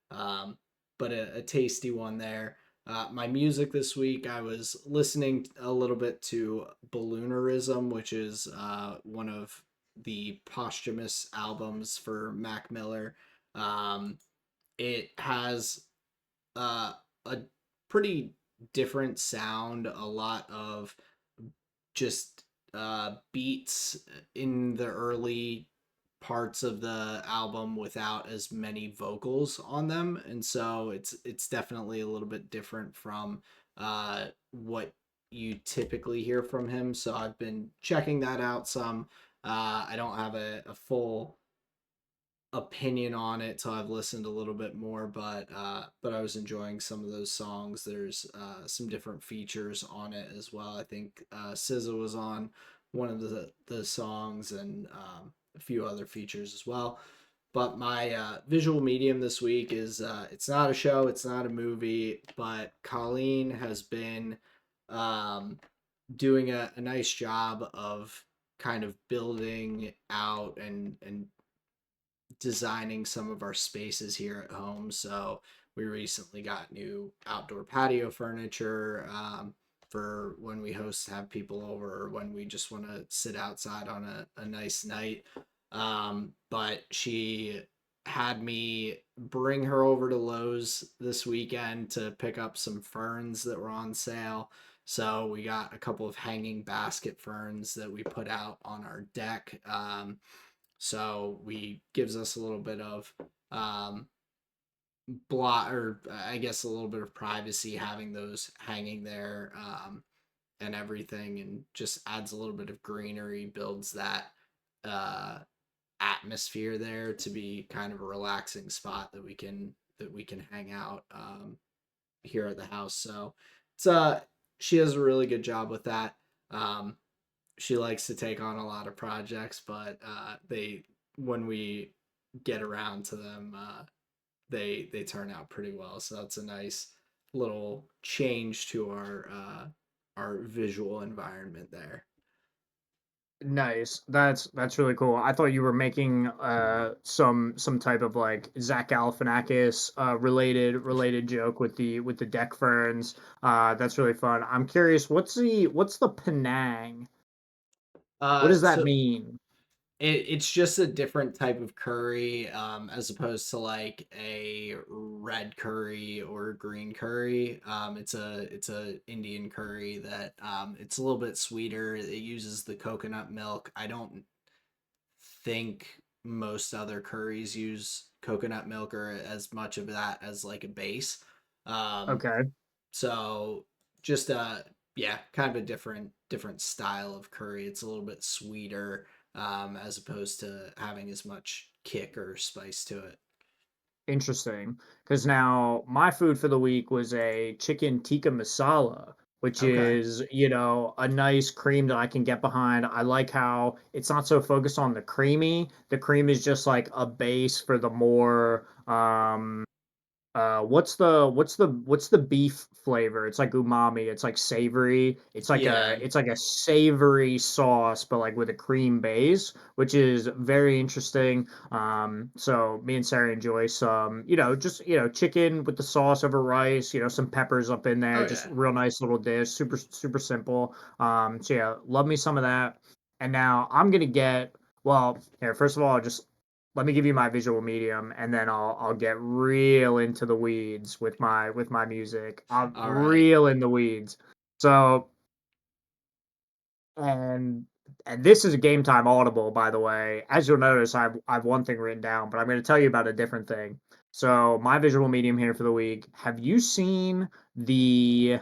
Um, but a tasty one there. My music this week, I was listening a little bit to Balloonerism, which is one of the posthumous albums for Mac Miller. Um, it has a pretty different sound, a lot of just beats in the early parts of the album without as many vocals on them, and so it's definitely a little bit different from what you typically hear from him. So I've been checking that out some. I don't have a full opinion on it till I've listened a little bit more, but I was enjoying some of those songs. There's some different features on it as well. I think SZA was on one of the songs, and a few other features as well. But my visual medium this week is it's not a show, it's not a movie, but Colleen has been um, doing a nice job of kind of building out and designing some of our spaces here at home. So we recently got new outdoor patio furniture, for when we have people over, or when we just want to sit outside on a nice night. But she had me bring her over to Lowe's this weekend to pick up some ferns that were on sale. So we got a couple of hanging basket ferns that we put out on our deck. So we gives us a little bit of um, blot, or I guess a little bit of privacy having those hanging there, and everything, and just adds a little bit of greenery, builds that uh atmosphere there to be kind of a relaxing spot that we can hang out here at the house. So it's she does a really good job with that. Um she likes to take on a lot of projects, but they when we get around to them, they turn out pretty well. So that's a nice little change to our visual environment there. Nice. That's really cool. I thought you were making some type of like Zach Galifianakis related joke with the deck ferns. That's really fun. I'm curious, what's the Penang? What does that So mean? it's just a different type of curry, as opposed to like a red curry or green curry. It's a Indian curry that it's a little bit sweeter. It uses the coconut milk. I don't think most other curries use coconut milk or as much of that as like a base. Um, Okay. so just yeah, kind of a different style of curry. It's a little bit sweeter, as opposed to having as much kick or spice to it. Interesting. Because now my food for the week was a chicken tikka masala, which Okay. is, a nice cream that I can get behind. I like how it's not so focused on the creamy. The cream is just like a base for the more what's the beef flavor? It's like umami. It's like savory. Yeah. It's like a savory sauce, but like with a cream base, which is very interesting. So me and Sarah enjoy some, just chicken with the sauce over rice. Some peppers up in there. Oh Just yeah. real nice little dish. Super simple. So yeah, love me some of that. And now I'm gonna get. Well, here, first of all, just let me give you my visual medium, and then I'll get real into the weeds with my music. I'm All right. real in the weeds. So and and this is a game time audible, by the way. As you'll notice, I've one thing written down, but I'm going to tell you about a different thing. So my visual medium here for the week. Have you seen the?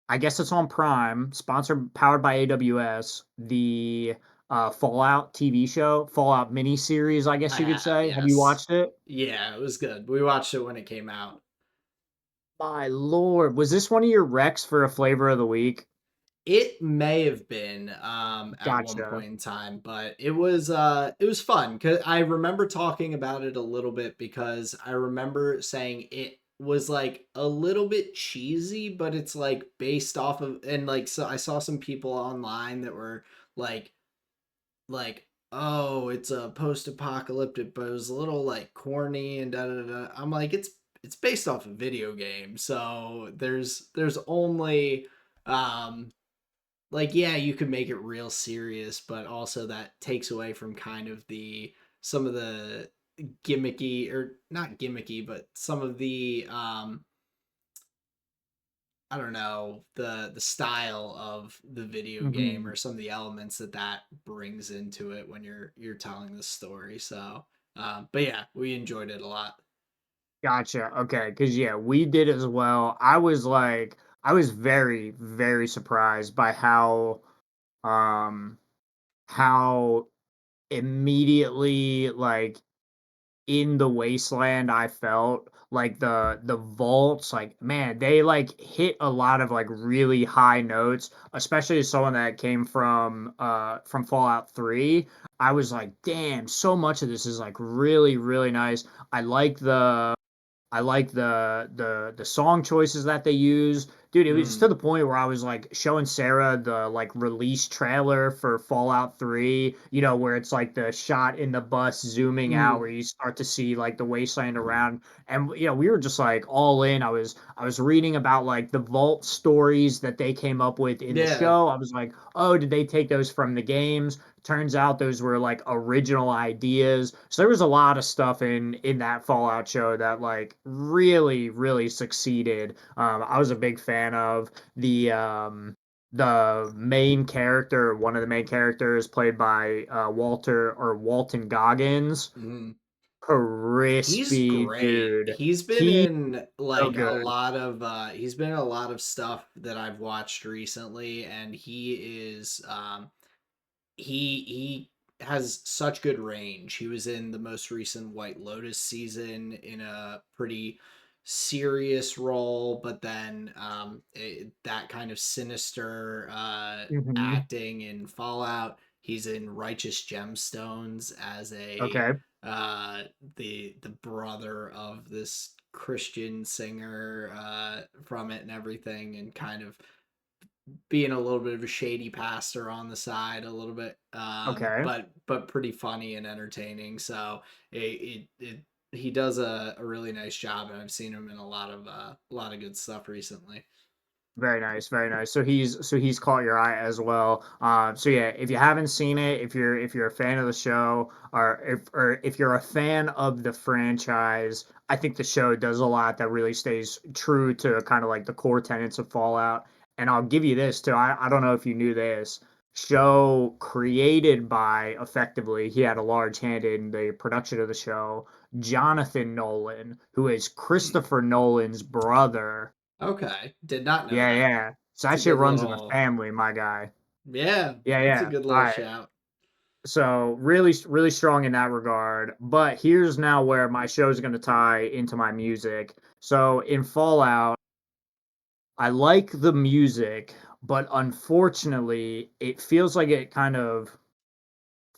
I guess it's on Prime, sponsored, powered by AWS. The Fallout TV show, Fallout miniseries, I guess I you could have, say. Have you yes. watched it? Yeah, it was good. We watched it when it came out. My lord, was this one of your recs for a flavor of the week? It may have been at one Gotcha. point in time, but it was fun cuz I remember talking about it a little bit because I remember saying it was like a little bit cheesy, but it's like based off of, and like, so I saw some people online that were like like oh, it's a post-apocalyptic, but it was a little like corny and da da da. I'm like, it's based off a video game, so there's only like, yeah, you could make it real serious, but also that takes away from kind of the some of the gimmicky, or not gimmicky, but some of the I don't know, the style of the video game, Mhm. or some of the elements that brings into it when you're telling the story. So but yeah, we enjoyed it a lot. Gotcha. Okay, because yeah, we did as well. I was very, very surprised by um, how immediately in the wasteland I felt like the vaults, like man, they like hit a lot of like really high notes, especially as someone that came from Fallout 3. I was like, damn, so much of this is like really, really nice. I like the song choices that they use. Dude, it was to Mm. the point where I was like showing Sarah the like release trailer for Fallout 3, where it's like the shot in the bus zooming out where Mm. you start to see like the wasteland around. And we were just like all in. I was reading about like the vault stories that they came up with in the Yeah. show. I was like, "Oh, did they take those from the games?" Turns out those were like original ideas. So there was a lot of stuff in that Fallout show that like really really succeeded. I was a big fan of the main character. One of the main characters played by Walton Goggins, Mm. He's crispy, great. dude. So good. He's been in a lot of stuff that I've watched recently, and he has such good range. He was in the most recent White Lotus season in a pretty serious role, but then that kind of sinister Mhm. acting in Fallout. He's in Righteous Gemstones as a Okay. uh, the brother of this Christian singer from it and everything, and kind of being a little bit of a shady pastor on the side a little bit, Okay. but pretty funny and entertaining. So he does a really nice job, and I've seen him in a lot of good stuff recently. Very nice, very nice. So he's caught your eye as well. So yeah, if you haven't seen it, if you're a fan of the show, or if you're a fan of the franchise, I think the show does a lot that really stays true to kind of like the core tenets of Fallout. And I'll give you this too. I don't know if you knew this. Show created by effectively, he had a large hand in the production of the show. Jonathan Nolan, who is Hmm. Christopher Nolan's brother. Okay, did not know Yeah, that. yeah. So It's a that shit good runs in the little family, my guy. yeah. Yeah, That's a yeah. good All little right. shout. So really, really strong in that regard. But here's now where my show is going to tie into my music. So in Fallout, I like the music, but unfortunately, it feels like it kind of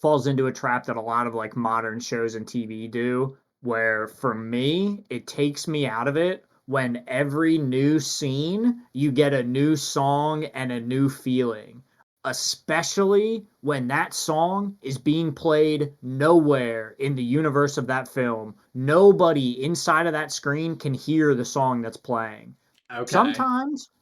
falls into a trap that a lot of like modern shows and TV do, where for me, it takes me out of it when every new scene you get a new song and a new feeling, especially when that song is being played nowhere in the universe of that film. Nobody inside of that screen can hear the song that's playing. Okay,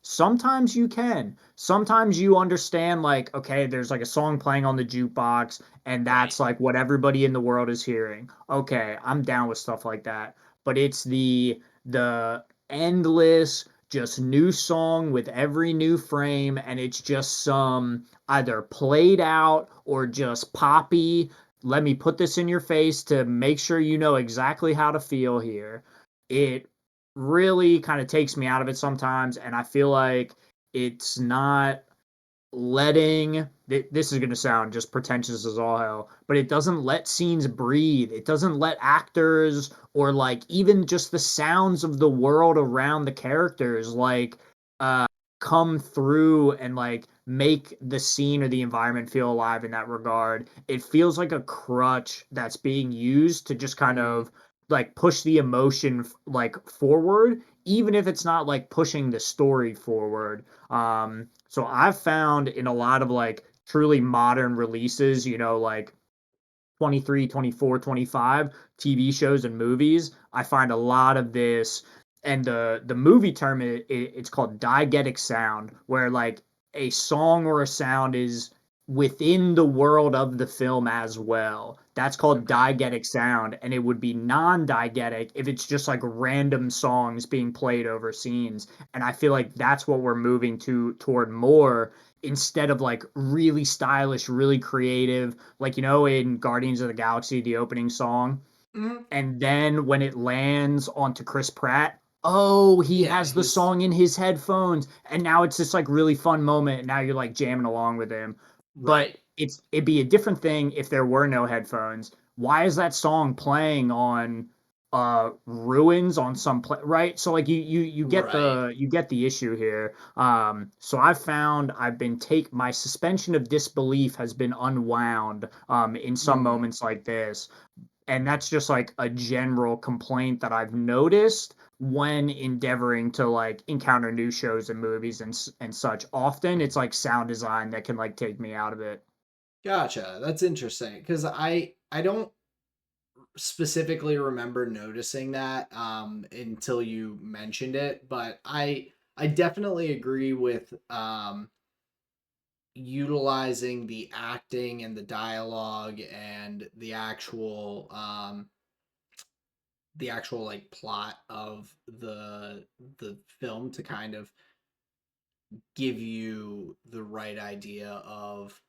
Sometimes you can. Sometimes you understand, like, okay, there's like a song playing on the jukebox, and right. that's like what everybody in the world is hearing. Okay, I'm down with stuff like that. But it's the endless, just new song with every new frame, and it's just some either played out or just poppy. Let me put this in your face to make sure you know exactly how to feel here. It really kind of takes me out of it sometimes, and I feel like it's not this is going to sound just pretentious as all hell, but it doesn't let scenes breathe. It doesn't let actors or like even just the sounds of the world around the characters like uh come through and like make the scene or the environment feel alive in that regard. It feels like a crutch that's being used to just kind Mm, of like push the emotion like forward, even if it's not like pushing the story forward. So I've found in a lot of like truly modern releases, like 23, 24, 25 TV shows and movies, I find a lot of this. And the movie term, it's called diegetic sound, where like a song or a sound is within the world of the film as well. That's called okay. diegetic sound, and it would be non-diegetic if it's just like random songs being played over scenes. And I feel like that's what we're moving to toward more, instead of like really stylish, really creative, like in Guardians of the Galaxy, the opening song, Mhm. and then when it lands onto Chris Pratt, oh, he Yeah, has the he's song in his headphones, and now it's this like really fun moment, and now you're like jamming along with him. But right. it'd be a different thing if there were no headphones. Why is that song playing on ruins on some right? So like you get Right. the issue here. So I've found I've been take my suspension of disbelief has been unwound in some Mm. moments like this, and that's just like a general complaint that I've noticed when endeavoring to like encounter new shows and movies and such. Often it's like sound design that can like take me out of it. Gotcha. That's interesting because I don't specifically remember noticing that until you mentioned it, but I definitely agree with utilizing the acting and the dialogue and the actual like plot of the film to kind of give you the right idea of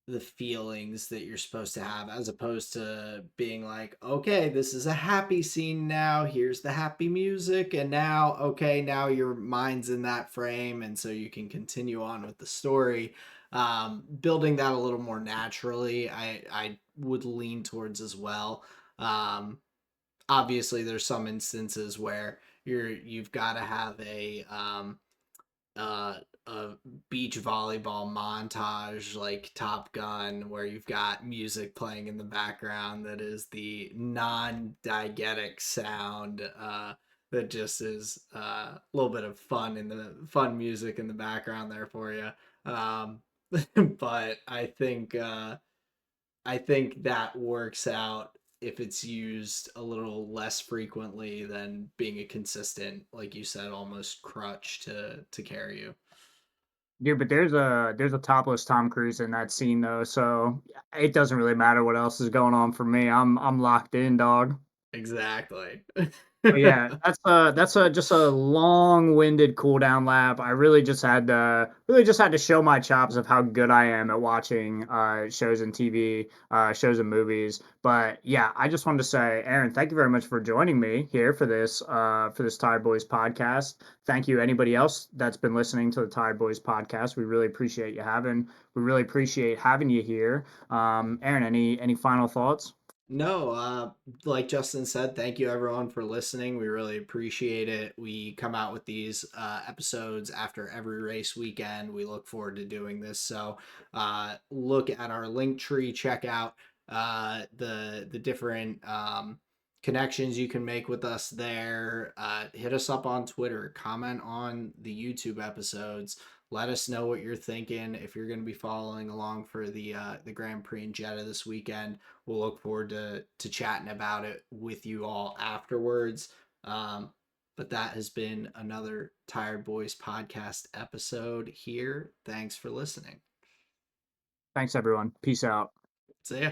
the feelings that you're supposed to have, as opposed to being like, okay, this is a happy scene now, here's the happy music, and now, okay, now your mind's in that frame, and so you can continue on with the story. Building that a little more naturally, I would lean towards as well. um Obviously there's some instances where you've got to have uh, a beach volleyball montage like Top Gun, where you've got music playing in the background that is the non-diegetic sound, that just is a little bit of fun music in the background there for you. Um, but I think that works out if it's used a little less frequently than being a consistent, like you said, almost crutch to carry you. Dude, but there's a topless Tom Cruise in that scene though, so it doesn't really matter what else is going on for me. I'm locked in, dog. Exactly. But yeah, that's just a long-winded cool down lap. I really just had to show my chops of how good I am at watching shows and TV, shows and movies. But yeah, I just wanted to say, Aaron, thank you very much for joining me here for this Tired Boys podcast. Thank you anybody else that's been listening to the Tired Boys podcast. We really appreciate having you here. Aaron, any final thoughts? No, like Justin said, thank you everyone for listening. We really appreciate it. We come out with these episodes after every race weekend. We look forward to doing this. So look at our link tree, check out the different connections you can make with us there. Hit us up on Twitter, comment on the YouTube episodes. Let us know what you're thinking. If you're going to be following along for the Grand Prix in Jeddah this weekend, we'll look forward to chatting about it with you all afterwards. But that has been another Tired Boys podcast episode here. Thanks for listening. Thanks everyone. Peace out. See ya.